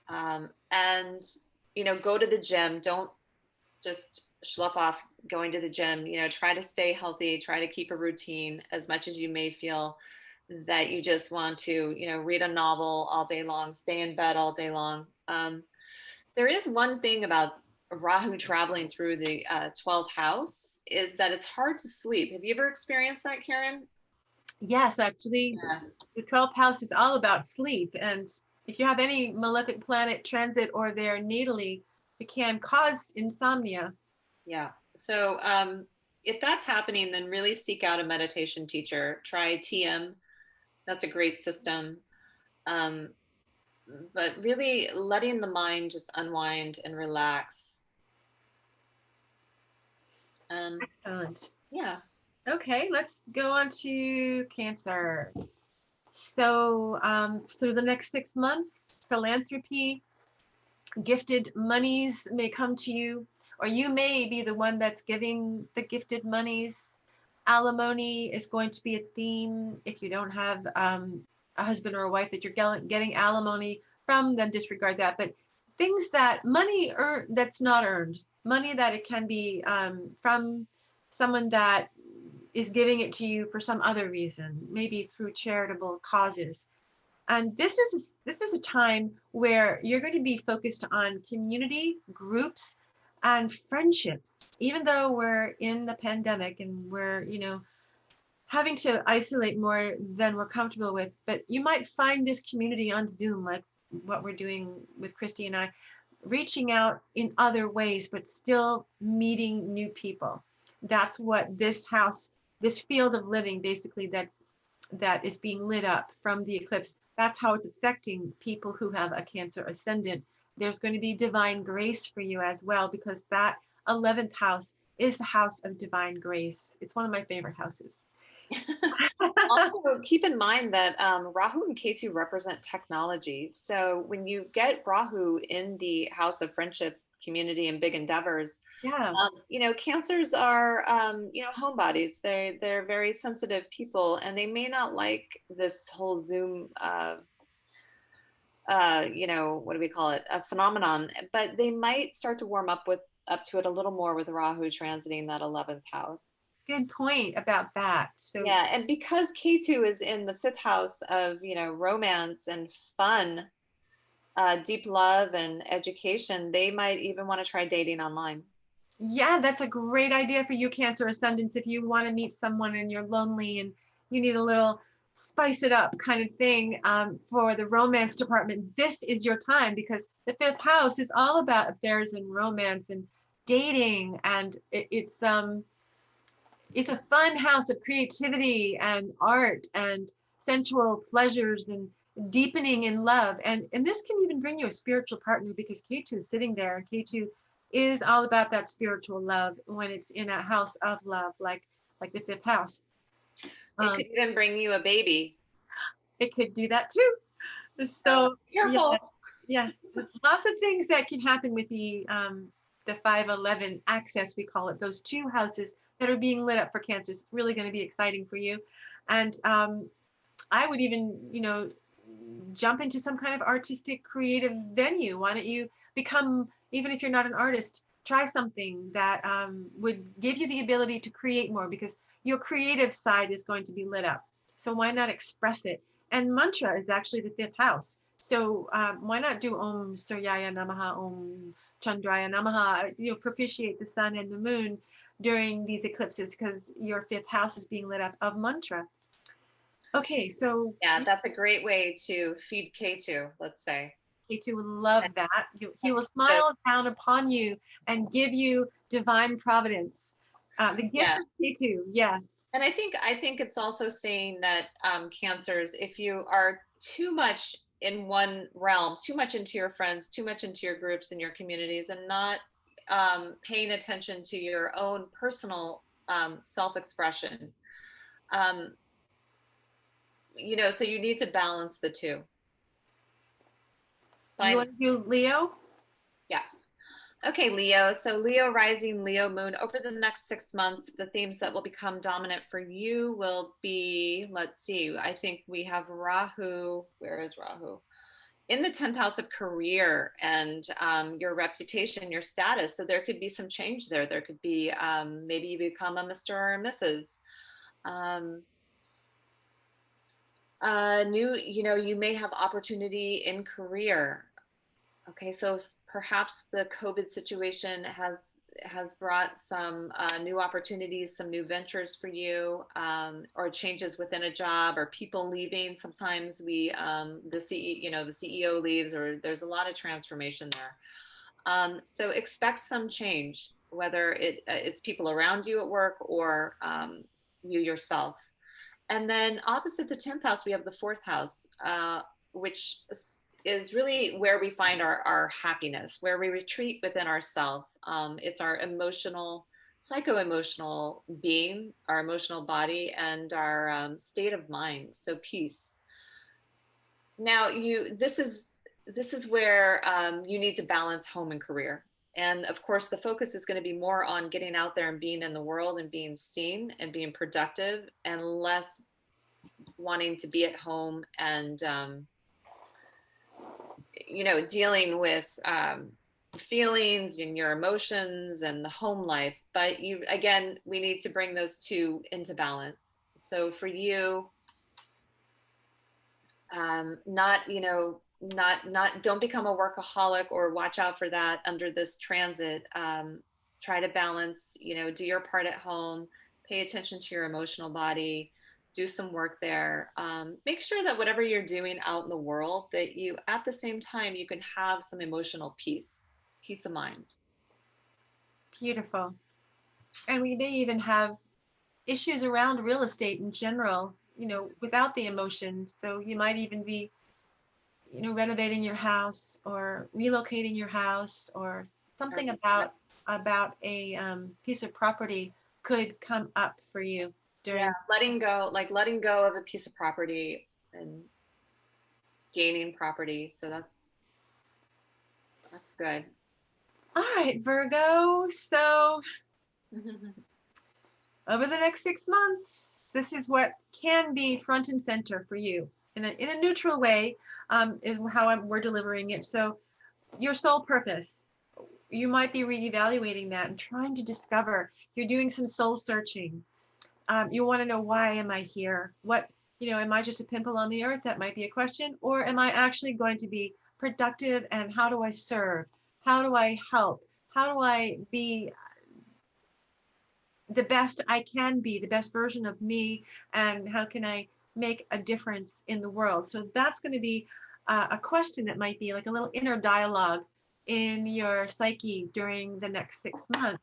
and go to the gym. Don't just slough off going to the gym. Try to stay healthy, try to keep a routine, as much as you may feel that you just want to read a novel all day long, stay in bed all day long. There is one thing about Rahu traveling through the 12th house, is that it's hard to sleep. Have you ever experienced that, Karyn? Yes, actually, Yeah. the 12th house is all about sleep. And if you have any malefic planet transit or there natally, it can cause insomnia. Yeah. So if that's happening, then really seek out a meditation teacher. Try TM. That's a great system. Um, but really letting the mind just unwind and relax. Excellent. Yeah. Okay, let's go on to Cancer. So through the next 6 months, philanthropy, gifted monies may come to you, or you may be the one that's giving the gifted monies. Alimony is going to be a theme. If you don't have a husband or a wife that you're getting alimony from, then disregard that. But things that money that's not earned, money that it can be from someone that is giving it to you for some other reason, maybe through charitable causes. And this is a time where you're going to be focused on community, groups, and friendships. Even though we're in the pandemic and we're, having to isolate more than we're comfortable with, but you might find this community on Zoom, like what we're doing with Kristy and I, reaching out in other ways, but still meeting new people. That's what this house, this field of living, basically, that is being lit up from the eclipse. That's how it's affecting people who have a Cancer ascendant. There's going to be divine grace for you as well, because that 11th house is the house of divine grace. It's one of my favorite houses. Also, keep in mind that Rahu and Ketu represent technology. So when you get Rahu in the house of friendship, community, and big endeavors, Yeah. Cancers are, homebodies. They're very sensitive people, and they may not like this whole Zoom, what do we call it, a phenomenon, but they might start to warm up to it a little more with Rahu transiting that 11th house. Good point about that. So yeah, and because Ketu is in the 5th house of romance and fun, deep love and education, they might even want to try dating online. yeah, that's a great idea for you, Cancer ascendants. If you want to meet someone and you're lonely and you need a little spice it up kind of thing for the romance department, this is your time, because the 5th house is all about affairs and romance and dating, and it's a fun house of creativity and art and sensual pleasures and deepening in love. And this can even bring you a spiritual partner, because Ketu is sitting there. Ketu is all about that spiritual love when it's in a house of love, like the 5th house. It could even bring you a baby. It could do that too. So careful. Yeah, lots of things that can happen with the 511 access, we call it, those two houses that are being lit up for Cancer. It's really going to be exciting for you. And I would even, jump into some kind of artistic creative venue. Why don't you become, even if you're not an artist, try something that would give you the ability to create more, because your creative side is going to be lit up. So why not express it? And mantra is actually the 5th house. So why not do Om Suryaya Namaha, Om Chandraya Namaha, propitiate the sun and the moon during these eclipses, because your 5th house is being lit up of mantra. Okay, so yeah, that's a great way to feed K2, let's say. K2 would love that. He will smile down upon you and give you divine providence. The gifts of K2, yeah. And I think it's also saying that Cancers, if you are too much in one realm, too much into your friends, too much into your groups and your communities, and not paying attention to your own personal self-expression, so you need to balance the two. You want to do Leo? Yeah. Okay, Leo. So Leo rising, Leo moon. Over the next 6 months, the themes that will become dominant for you will be, let's see, I think we have Rahu. Where is Rahu? In the 10th house of career and your reputation, your status. So there could be some change there. There could be, maybe you become a Mr. or a Mrs. You may have opportunity in career. Okay, so perhaps the COVID situation has brought some new opportunities, some new ventures for you, or changes within a job, or people leaving. Sometimes the CEO leaves, or there's a lot of transformation there. So expect some change, whether it's people around you at work or you yourself. And then opposite the 10th house, we have the 4th house, which is really where we find our happiness, where we retreat within ourselves. It's our psycho-emotional being, our emotional body, and our state of mind. So peace. Now, this is where you need to balance home and career. And of course, the focus is going to be more on getting out there and being in the world and being seen and being productive, and less wanting to be at home and dealing with feelings and your emotions and the home life. But we need to bring those two into balance. So for you, don't become a workaholic, or watch out for that under this transit. Try to balance, do your part at home, pay attention to your emotional body, do some work there. Make sure that whatever you're doing out in the world, that you, at the same time, you can have some emotional peace of mind. Beautiful. And we may even have issues around real estate in general, without the emotion. So you might even be, renovating your house or relocating your house, or something about a piece of property could come up for you. Letting go of a piece of property and gaining property. So that's good. All right, Virgo. So over the next 6 months, this is what can be front and center for you in a neutral way, is how we're delivering it. So your soul purpose, you might be reevaluating that and trying to discover. You're doing some soul searching. You want to know, why am I here? What, am I just a pimple on the earth? That might be a question. Or am I actually going to be productive? And how do I serve? How do I help? How do I be the best I can be, the best version of me? And how can I make a difference in the world? So that's going to be a question that might be like a little inner dialogue in your psyche during the next 6 months.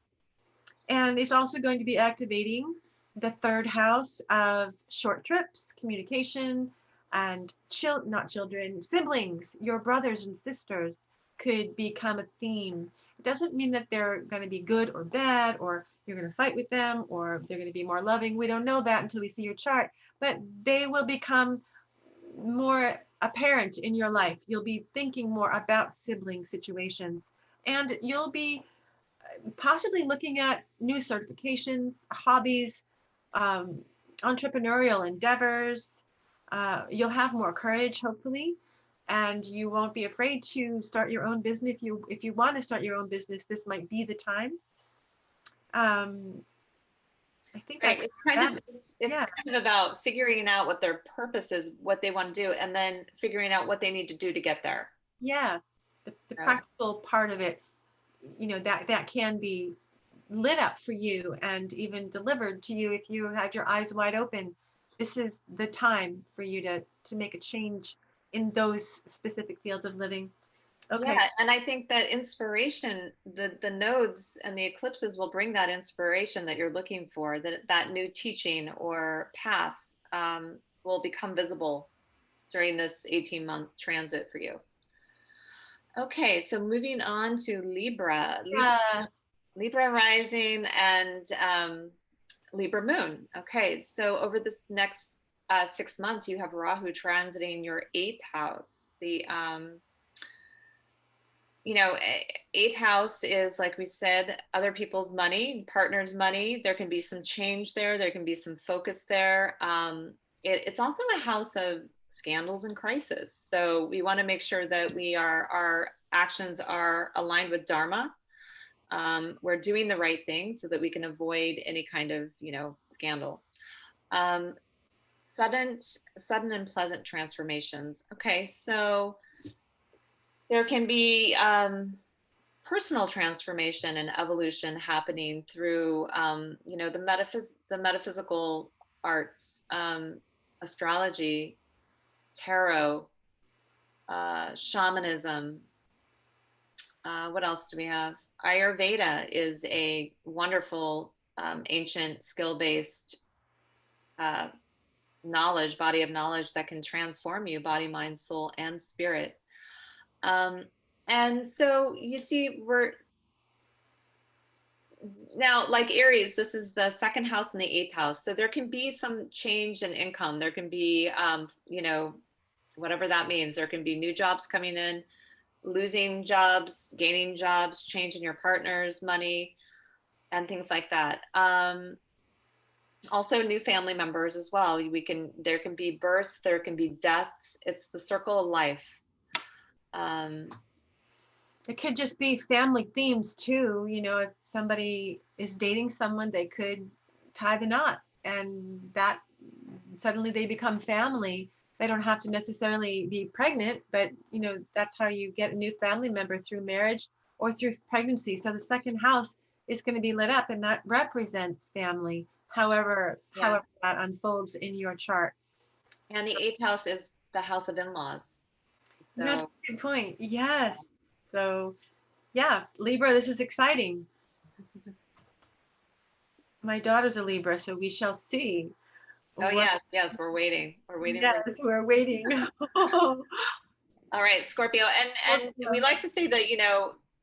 And it's also going to be activating the 3rd house of short trips, communication, and siblings, your brothers and sisters could become a theme. It doesn't mean that they're going to be good or bad, or you're going to fight with them, or they're going to be more loving. We don't know that until we see your chart. but they will become more apparent in your life. You'll be thinking more about sibling situations, and you'll be possibly looking at new certifications, hobbies, entrepreneurial endeavors. You'll have more courage, hopefully, and you won't be afraid to start your own business. If you want to start your own business, this might be the time. I think right. It's yeah. kind of about figuring out what their purpose is, what they want to do, and then figuring out what they need to do to get there. Yeah, the practical part of it, that can be lit up for you and even delivered to you if you had your eyes wide open. This is the time for you to make a change in those specific fields of living. Okay. Yeah, and I think that inspiration, the nodes and the eclipses will bring that inspiration that you're looking for, that new teaching or path will become visible during this 18-month transit for you. Okay, so moving on to Libra. Libra rising and Libra moon. Okay, so over this next 6 months, you have Rahu transiting your 8th house. The eighth house is, like we said, other people's money, partners' money. There can be some change there. There can be some focus there. It's also a house of scandals and crisis. So we want to make sure that our actions are aligned with Dharma. We're doing the right thing so that we can avoid any kind of, scandal. Sudden and pleasant transformations. Okay, so there can be personal transformation and evolution happening through, the metaphysical arts, astrology, tarot, shamanism. What else do we have? Ayurveda is a wonderful ancient skill-based body of knowledge that can transform you, body, mind, soul, and spirit. And so you see, we're now, like Aries, this is the 2nd house and the 8th house. So there can be some change in income. There can be, whatever that means. There can be new jobs coming in, losing jobs, gaining jobs, changing your partner's money, and things like that. Also new family members as well. There can be births, there can be deaths. It's the circle of life. It could just be family themes too. If somebody is dating someone, they could tie the knot, and that suddenly they become family. They don't have to necessarily be pregnant, but that's how you get a new family member, through marriage or through pregnancy. So the 2nd house is going to be lit up, and that represents family, however that unfolds in your chart. And the 8th house is the house of in-laws. So. That's a good point. Yes. So yeah, Libra, this is exciting. My daughter's a Libra, so we shall see. Oh, yes, we're waiting. We're waiting. Yes, we're waiting. All right, Scorpio. And we like to say that,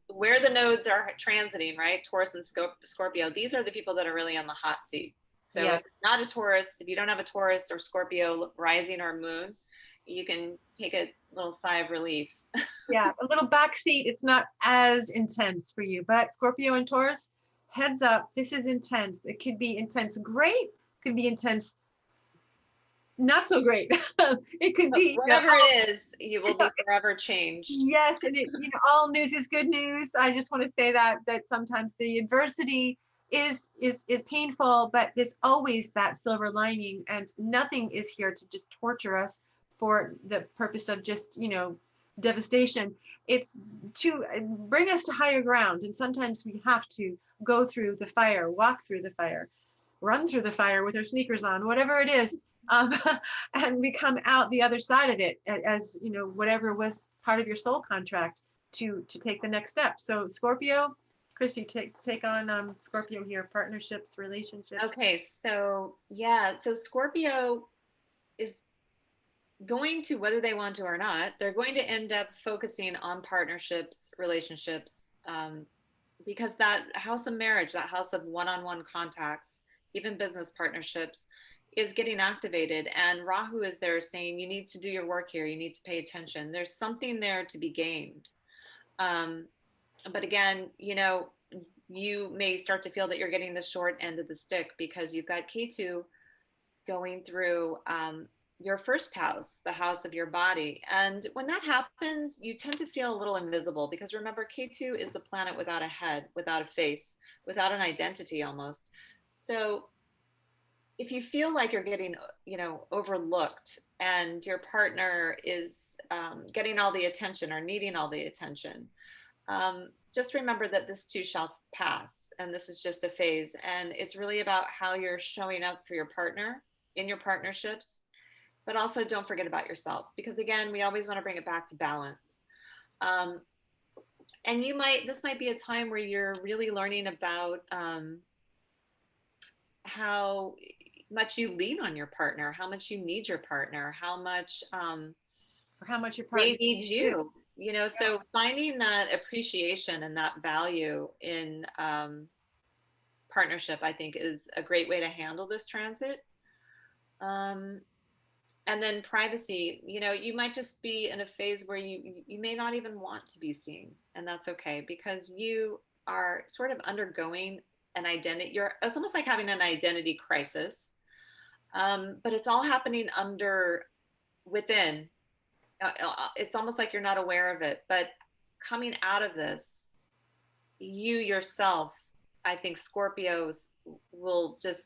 where the nodes are transiting, right? Taurus and Scorpio, these are the people that are really on the hot seat. So if not a Taurus, if you don't have a Taurus or Scorpio rising or moon, you can take a little sigh of relief. Yeah, a little backseat. It's not as intense for you, but Scorpio and Taurus, heads up, this is intense. It could be intense great, could be intense not so great. It could be whatever it is, you will be forever changed. Yes, and all news is good news. I just want to say that sometimes the adversity is painful, but there's always that silver lining, and nothing is here to just torture us for the purpose of just devastation. It's to bring us to higher ground, and sometimes we have to go through the fire, walk through the fire, run through the fire with our sneakers on, whatever it is, and we come out the other side of it as whatever was part of your soul contract to take the next step. So Scorpio, Kristy, take on Scorpio here, partnerships, relationships. Okay, so Scorpio is going to, whether they want to or not, they're going to end up focusing on partnerships, relationships, because that house of marriage, that house of one-on-one contacts, even business partnerships, is getting activated, and Rahu is there saying you need to do your work here, you need to pay attention, there's something there to be gained. But again, you know, you may start to feel that you're getting the short end of the stick because you've got Ketu going through your first house, the house of your body. And when that happens, you tend to feel a little invisible because remember, Ketu is the planet without a head, without a face, without an identity almost. So if you feel like you're getting, you know, overlooked and your partner is getting all the attention or needing all the attention, just remember that this too shall pass, and this is just a phase. And it's really about how you're showing up for your partner in your partnerships, but also don't forget about yourself, because again, we always want to bring it back to balance. And this might be a time where you're really learning about how much you lean on your partner, how much you need your partner, how much or how much your partner they need you. You know, yeah. So finding that appreciation and that value in partnership, I think, is a great way to handle this transit. And then privacy, you know, you might just be in a phase where you may not even want to be seen, and that's okay, because you are sort of undergoing an identity. It's almost like having an identity crisis, but it's all happening within. It's almost like you're not aware of it, but coming out of this, you yourself, I think Scorpios will just,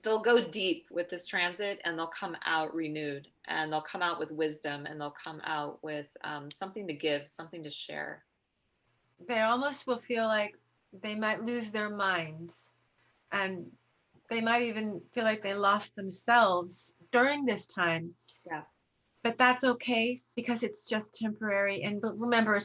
they'll go deep with this transit, and they'll come out renewed, and they'll come out with wisdom, and they'll come out with something to give, something to share. They almost will feel like they might lose their minds, and they might even feel like they lost themselves during this time. Yeah. But that's okay, because it's just temporary. And but remember,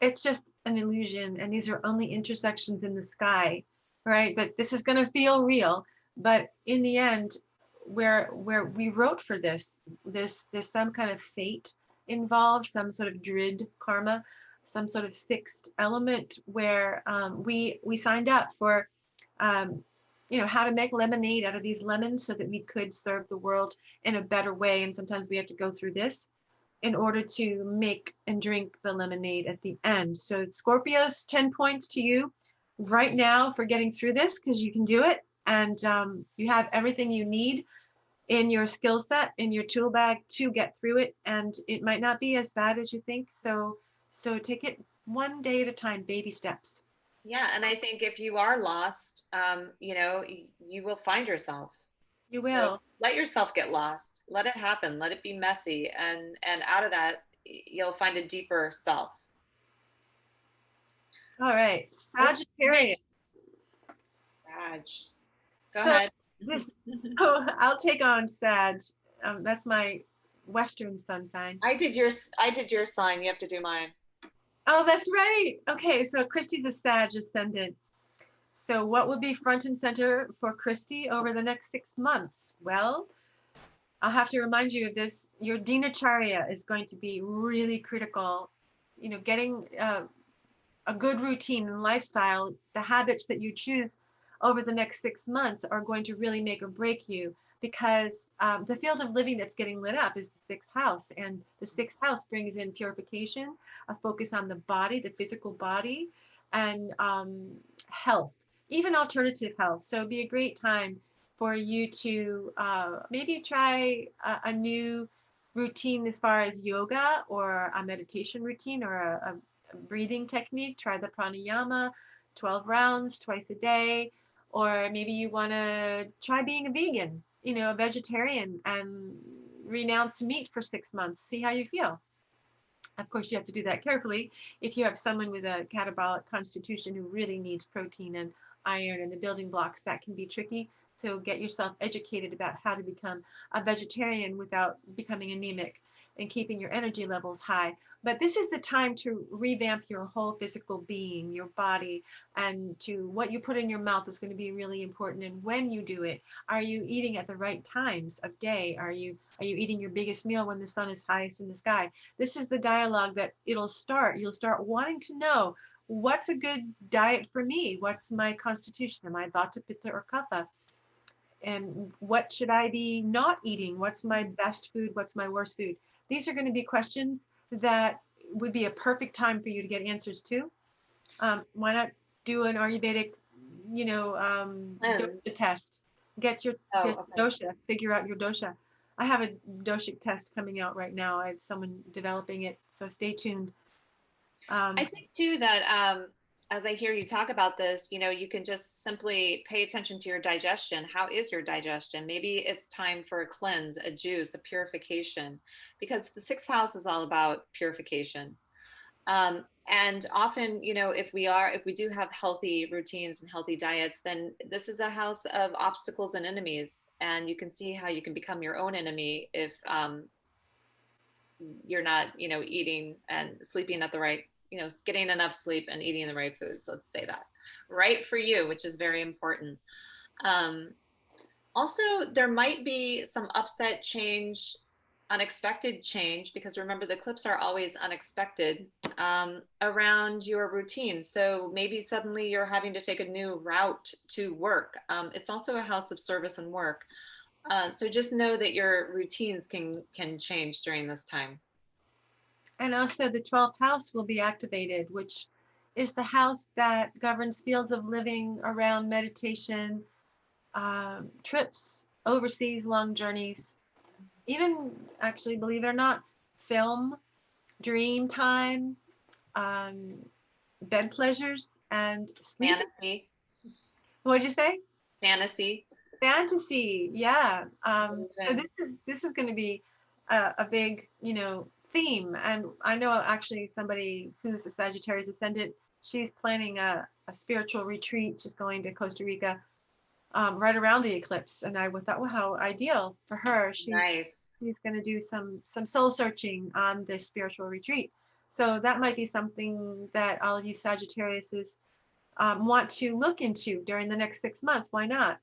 it's just an illusion, and these are only intersections in the sky, right? But this is going to feel real. But in the end, where we wrote for this, there's some kind of fate involved, some sort of drid karma, some sort of fixed element where we signed up for you know, how to make lemonade out of these lemons so that we could serve the world in a better way. And sometimes we have to go through this in order to make and drink the lemonade at the end. So Scorpios, 10 points to you right now for getting through this, because you can do it. And you have everything you need in your skill set, in your tool bag to get through it. And it might not be as bad as you think. So take it one day at a time, baby steps. Yeah, and I think if you are lost, you know, you will find yourself. You will. So let yourself get lost. Let it happen. Let it be messy, and out of that, you'll find a deeper self. All right, Sagittarius. Sag. Go ahead. I'll take on Sag. That's my Western sun sign. I did your sign. You have to do mine. Oh, that's right. Okay, so Kristy's a Sag ascendant. So what will be front and center for Kristy over the next 6 months? Well, I'll have to remind you of this. Your dinacharya is going to be really critical. You know, getting a good routine and lifestyle, the habits that you choose over the next 6 months are going to really make or break you, because the field of living that's getting lit up is the 6th house, and the 6th house brings in purification, a focus on the body, the physical body, and health, even alternative health. So it'd be a great time for you to maybe try a new routine as far as yoga, or a meditation routine, or a breathing technique. Try the pranayama, 12 rounds twice a day. Or maybe you want to try being a vegan, you know, a vegetarian, and renounce meat for 6 months. See how you feel. Of course, you have to do that carefully. If you have someone with a catabolic constitution who really needs protein and iron and the building blocks, that can be tricky. So get yourself educated about how to become a vegetarian without becoming anemic and keeping your energy levels high. But this is the time to revamp your whole physical being, your body, and to what you put in your mouth is going to be really important. And when you do it, are you eating at the right times of day? Are you eating your biggest meal when the sun is highest in the sky? This is the dialogue that you'll start wanting to know, what's a good diet for me? What's my constitution? Am I Vata, Pitta, or Kapha? and what should I be not eating? What's my best food? What's my worst food? These are going to be questions that would be a perfect time for you to get answers to. Why not do an Ayurvedic, dosha test? Get your dosha, figure out your dosha. I have a doshic test coming out right now. I have someone developing it, so stay tuned. I think too that as I hear you talk about this, you can just simply pay attention to your digestion. How is your digestion? Maybe it's time for a cleanse, a juice, a purification, because the sixth house is all about purification. And often, if we do have healthy routines and healthy diets, then this is a house of obstacles and enemies. And you can see how you can become your own enemy if you're not, eating and sleeping at the right, getting enough sleep and eating the right foods. Let's say that. Right for you, which is very important. Also, there might be some upset change, unexpected change, because remember the eclipses are always unexpected, around your routine. So maybe suddenly you're having to take a new route to work. It's also a house of service and work. So just know that your routines can change during this time. And also the 12th house will be activated, which is the house that governs fields of living around meditation, trips overseas, long journeys, even actually, believe it or not, film, dream time, bed pleasures, and sleep. Fantasy. What'd you say? Fantasy. Fantasy, yeah. So this is going to be a big, theme. And I know actually somebody who's a Sagittarius ascendant, she's planning a spiritual retreat. She's going to Costa Rica right around the eclipse. And I thought, well, how ideal for her. Nice. She's going to do some soul searching on this spiritual retreat. So that might be something that all of you Sagittariuses want to look into during the next 6 months. Why not?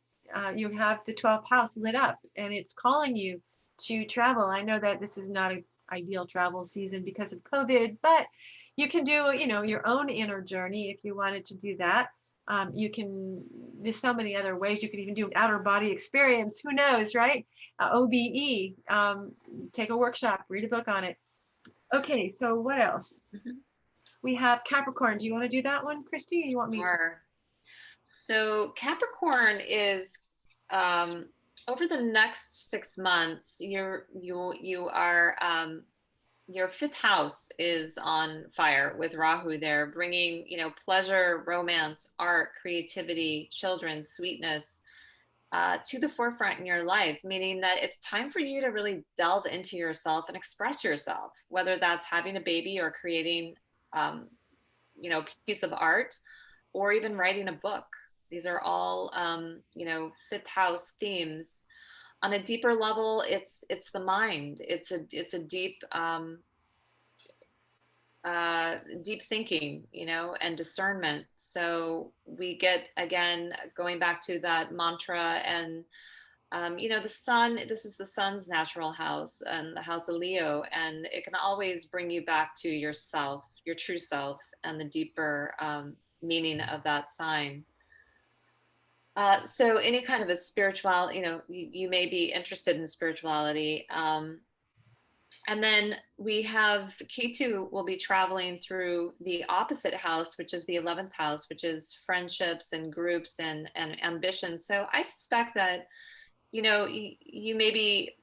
You have the 12th house lit up and it's calling you to travel. I know that this is not an ideal travel season because of COVID, but you can do, your own inner journey if you wanted to do that. There's so many other ways. You could even do an outer body experience. Who knows, right? OBE, take a workshop, read a book on it. Okay, so what else? Mm-hmm. We have Capricorn. Do you want to do that one, Kristy, or you want me to? So Capricorn is over the next 6 months. Your fifth house is on fire with Rahu there, bringing pleasure, romance, art, creativity, children, sweetness to the forefront in your life. Meaning that it's time for you to really delve into yourself and express yourself, whether that's having a baby or creating a piece of art, or even writing a book. These are all, fifth house themes. On a deeper level, it's the mind. It's a deep, deep thinking, and discernment. So we get, again, going back to that mantra and, the sun, this is the sun's natural house and the house of Leo, and it can always bring you back to yourself, your true self, and the deeper meaning of that sign. So any kind of a spiritual, you may be interested in spirituality. And then we have K2 will be traveling through the opposite house, which is the 11th house, which is friendships and groups and ambition. So I suspect that, you may be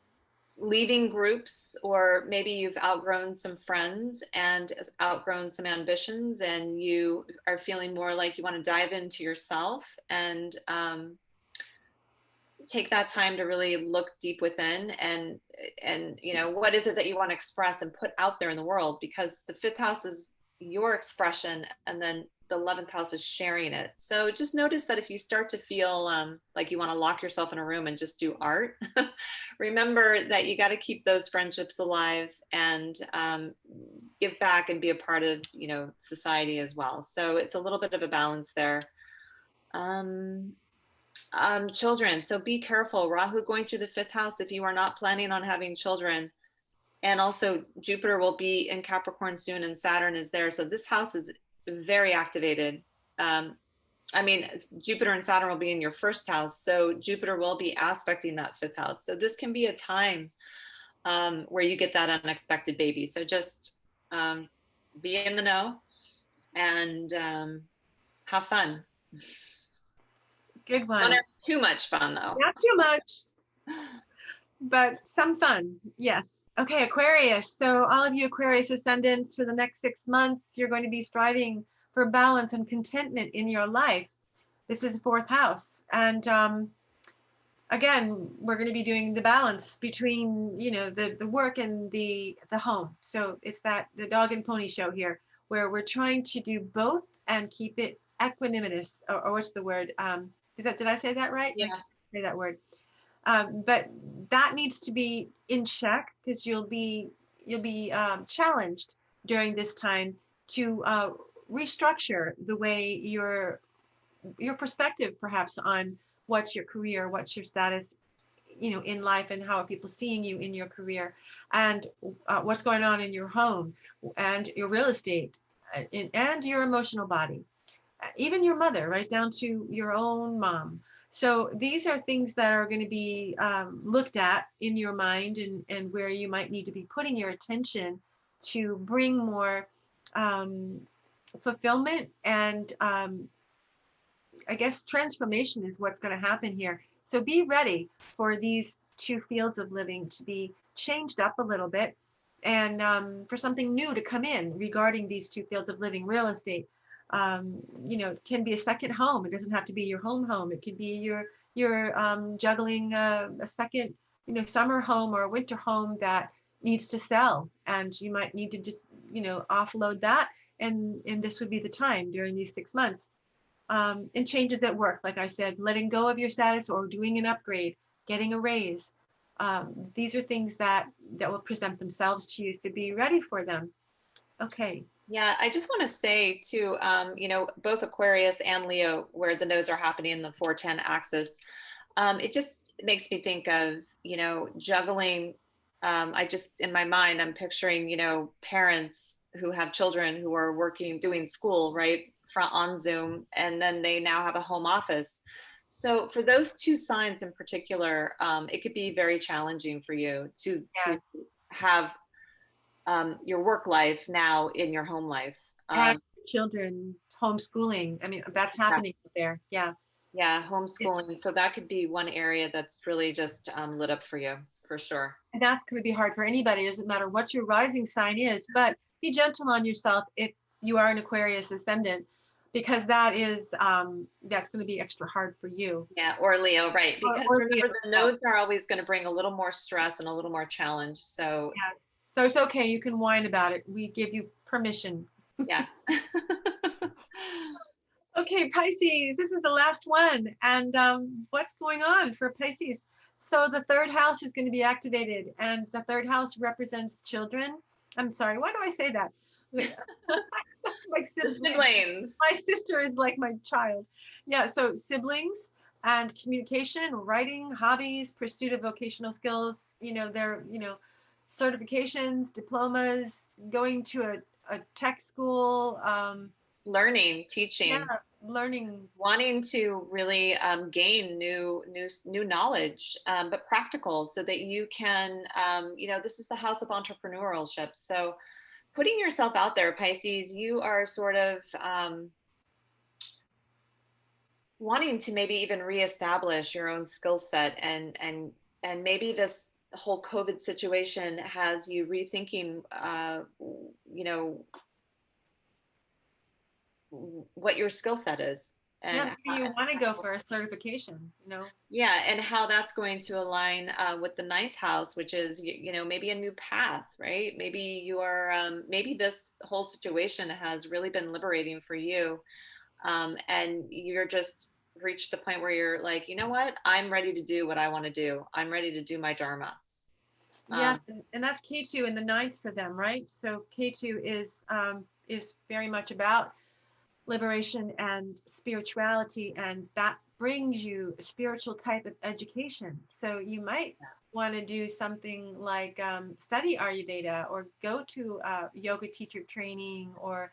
leaving groups, or maybe you've outgrown some friends and outgrown some ambitions, and you are feeling more like you want to dive into yourself and take that time to really look deep within and what is it that you want to express and put out there in the world, because the fifth house is your expression and then the 11th house is sharing it. So just notice that if you start to feel like you want to lock yourself in a room and just do art, remember that you got to keep those friendships alive and give back and be a part of, society as well. So it's a little bit of a balance there. Children. So be careful. Rahu going through the fifth house if you are not planning on having children. And also Jupiter will be in Capricorn soon and Saturn is there. So this house is very activated. I mean, Jupiter and Saturn will be in your first house, so Jupiter will be aspecting that fifth house. So this can be a time where you get that unexpected baby. So just be in the know and have fun. Good one. Don't have too much fun though. Not too much, but some fun. Yes. Okay, Aquarius. So all of you Aquarius ascendants, for the next 6 months, you're going to be striving for balance and contentment in your life. This is the fourth house. And again, we're going to be doing the balance between, you know, the work and the home. So it's that the dog and pony show here, where we're trying to do both and keep it equanimous, or what's the word? Did I say that right? Yeah. Say that word. But that needs to be in check, because you'll be challenged during this time to restructure the way your perspective perhaps on what's your career, what's your status, you know, in life, and how are people seeing you in your career, and what's going on in your home and your real estate and your emotional body, even your mother, right down to your own mom. So these are things that are going to be looked at in your mind, and where you might need to be putting your attention to bring more fulfillment and I guess transformation is what's going to happen here. So be ready for these two fields of living to be changed up a little bit, and for something new to come in regarding these two fields of living. Real estate, you know, can be a second home. It doesn't have to be your home. It could be you're juggling a second, you know, summer home or a winter home that needs to sell, and you might need to just, you know, offload that. And this would be the time during these 6 months. And changes at work, like I said, letting go of your status or doing an upgrade, getting a raise. These are things that will present themselves to you, so be ready for them. Okay. Yeah, I just want to say too, you know, both Aquarius and Leo, where the nodes are happening in the 410 axis, it just makes me think of, you know, juggling. In my mind, I'm picturing, you know, parents who have children who are working, doing school, right, on Zoom, and then they now have a home office. So for those two signs in particular, it could be very challenging for you to have your work life now in your home life. And children homeschooling. I mean, that's happening there. Yeah. Yeah, homeschooling. So that could be one area that's really just lit up for you, for sure. And that's going to be hard for anybody. It doesn't matter what your rising sign is, but be gentle on yourself if you are an Aquarius ascendant, because that is that's going to be extra hard for you. Yeah, or Leo, right? Because or remember, Leo. the nodes are always going to bring a little more stress and a little more challenge. So yes. So it's okay. You can whine about it. We give you permission. Yeah. Okay, Pisces, this is the last one. And what's going on for Pisces? So the third house is going to be activated, and the third house represents children. I'm sorry, why do I say that? My siblings. My sister is like my child. Yeah, so siblings and communication, writing, hobbies, pursuit of vocational skills, you know, they're, you know, certifications, diplomas, going to a tech school, learning, teaching, yeah, learning, wanting to really gain new knowledge, but practical, so that you can, you know, this is the house of entrepreneurship. So putting yourself out there, Pisces, you are sort of wanting to maybe even reestablish your own skill set, and maybe this whole COVID situation has you rethinking, you know, what your skill set is. And yeah, you want to go for a certification, you know? Yeah, and how that's going to align with the ninth house, which is, you know, maybe a new path, right? Maybe you are, maybe this whole situation has really been liberating for you, and you're just reached the point where you're like, you know what, I'm ready to do what I want to do. I'm ready to do my dharma. Yes, and that's K2 in the ninth for them, right? So K2 is very much about liberation and spirituality, and that brings you a spiritual type of education. So you might want to do something like study Ayurveda, or go to yoga teacher training, or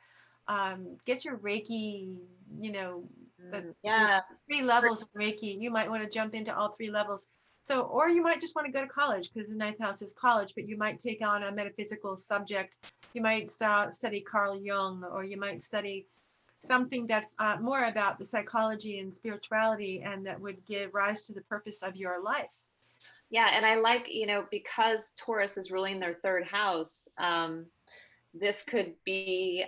get your Reiki, you know, The Yeah. 3 levels of Reiki. You might want to jump into all 3 levels. So, or you might just want to go to college because the 9th house is college, but you might take on a metaphysical subject. You might study Carl Jung, or you might study something that's more about the psychology and spirituality, and that would give rise to the purpose of your life. Yeah. And I like, because Taurus is ruling their 3rd house, this could be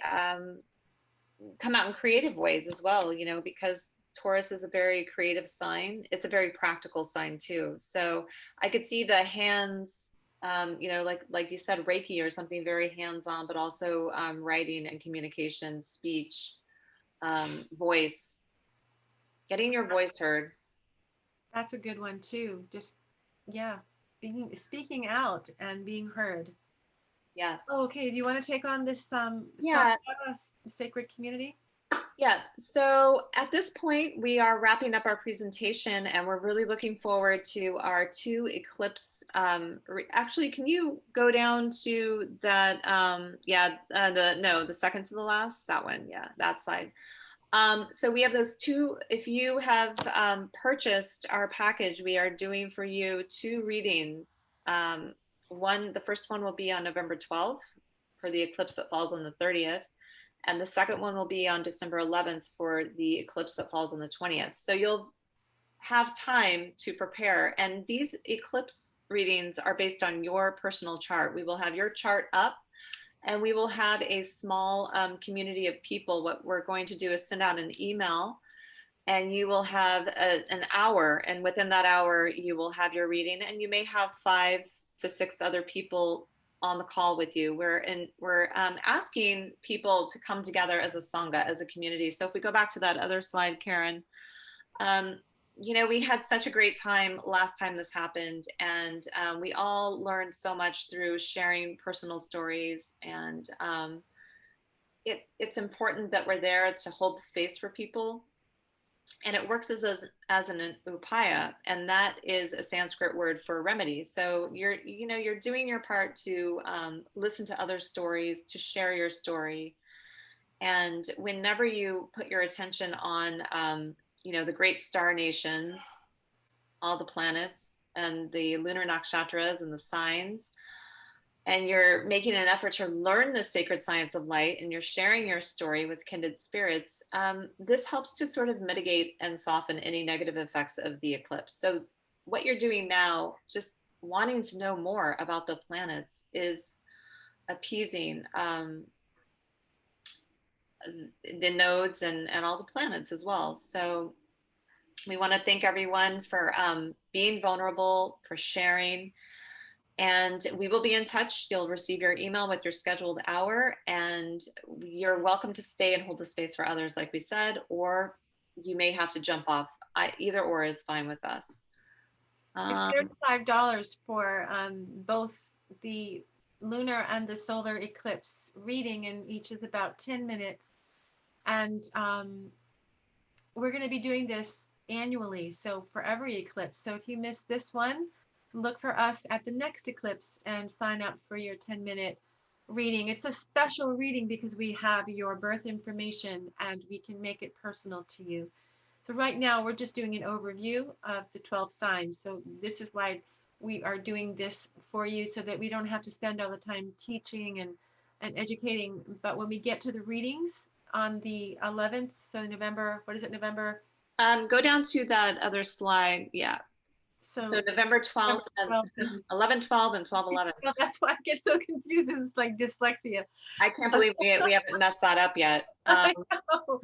come out in creative ways as well, because Taurus is a very creative sign. It's a very practical sign too. So I could see the hands, like you said, Reiki or something very hands-on, but also writing and communication, speech, voice, getting your voice heard. That's a good one too. Just, yeah, speaking out and being heard. Yes. Oh, okay. Do you want to take on this Yeah. sacred community? Yeah, so at this point, we are wrapping up our presentation and we're really looking forward to our 2 eclipse. Actually, can you go down to that? The second to the last, that one. Yeah, that slide. So we have those 2. If you have purchased our package, we are doing for you 2 readings. The first one will be on November 12th for the eclipse that falls on the 30th. And the second one will be on December 11th for the eclipse that falls on the 20th. So you'll have time to prepare. And these eclipse readings are based on your personal chart. We will have your chart up, and we will have a small community of people. What we're going to do is send out an email, and you will have an hour. And within that hour, you will have your reading. And you may have 5 to 6 other people on the call with you. We're asking people to come together as a sangha, as a community. So if we go back to that other slide, Karyn, we had such a great time last time this happened, and we all learned so much through sharing personal stories. And it's important that we're there to hold the space for people. And it works as an upaya, and that is a Sanskrit word for remedy. So you're doing your part to listen to other stories, to share your story. And whenever you put your attention on, the great star nations, all the planets and the lunar nakshatras and the signs, and you're making an effort to learn the sacred science of light, and you're sharing your story with kindred spirits, this helps to sort of mitigate and soften any negative effects of the eclipse. So what you're doing now, just wanting to know more about the planets, is appeasing the nodes and all the planets as well. So we want to thank everyone for being vulnerable, for sharing. And we will be in touch. You'll receive your email with your scheduled hour, and you're welcome to stay and hold the space for others, like we said, or you may have to jump off. Either or is fine with us. It's $35 for both the lunar and the solar eclipse reading, and each is about 10 minutes. And we're going to be doing this annually, so for every eclipse. So if you missed this one, look for us at the next eclipse and sign up for your 10-minute reading. It's a special reading because we have your birth information and we can make it personal to you. So right now we're just doing an overview of the 12 signs. So this is why we are doing this for you, so that we don't have to spend all the time teaching and educating. But when we get to the readings on the 11th, so November, what is it, November? Go down to that other slide. Yeah. So November 12th, 11, 12, and 12, 11. Well, that's why I get so confused. It's like dyslexia. I can't believe we haven't messed that up yet. I know.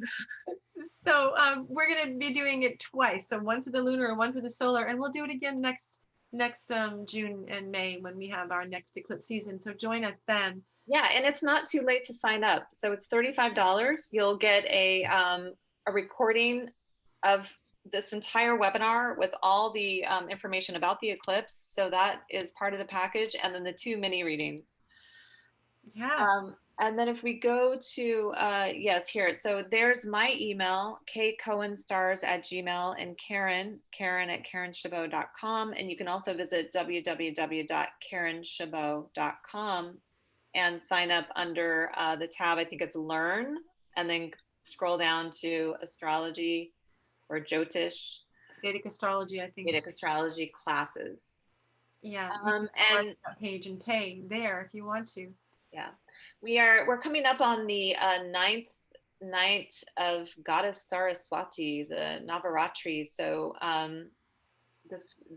So we're going to be doing it twice. So one for the lunar and one for the solar. And we'll do it again next June and May when we have our next eclipse season. So join us then. Yeah, and it's not too late to sign up. So it's $35. You'll get a recording of this entire webinar with all the information about the eclipse. So that is part of the package. And then the 2 mini readings. Yeah. And then if we go to, yes, here. So there's my email, kcohenstars@gmail, and Karyn at karenchabot.com. And you can also visit www.karenchabot.com and sign up under the tab, I think it's Learn, and then scroll down to Astrology or Jyotish, Vedic astrology, I think. Vedic astrology classes. Yeah. And that page and pay there if you want to. yeah, we're coming up on the ninth night of Goddess Saraswati, the Navaratri. So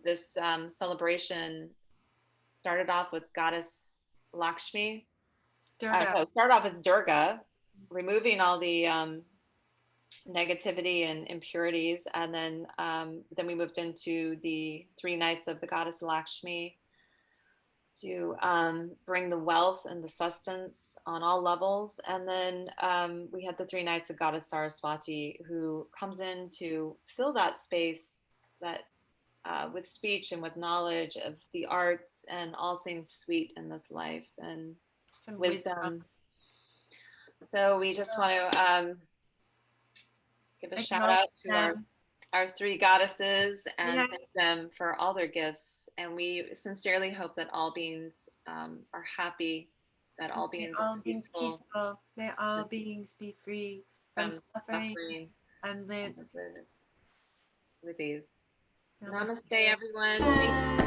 this celebration started off with Goddess Lakshmi. Durga. Started off with Durga, removing all the negativity and impurities, and then we moved into the 3 nights of the Goddess Lakshmi to bring the wealth and the sustenance on all levels. And then we had the 3 nights of Goddess Saraswati, who comes in to fill that space that with speech and with knowledge of the arts and all things sweet in this life and Some wisdom. So we just want to give a shout out to our 3 goddesses and thank them for all their gifts. And we sincerely hope that all beings are happy, that all beings are peaceful. May all beings be free from suffering and live with ease. Namaste, Namaste everyone. Thank you.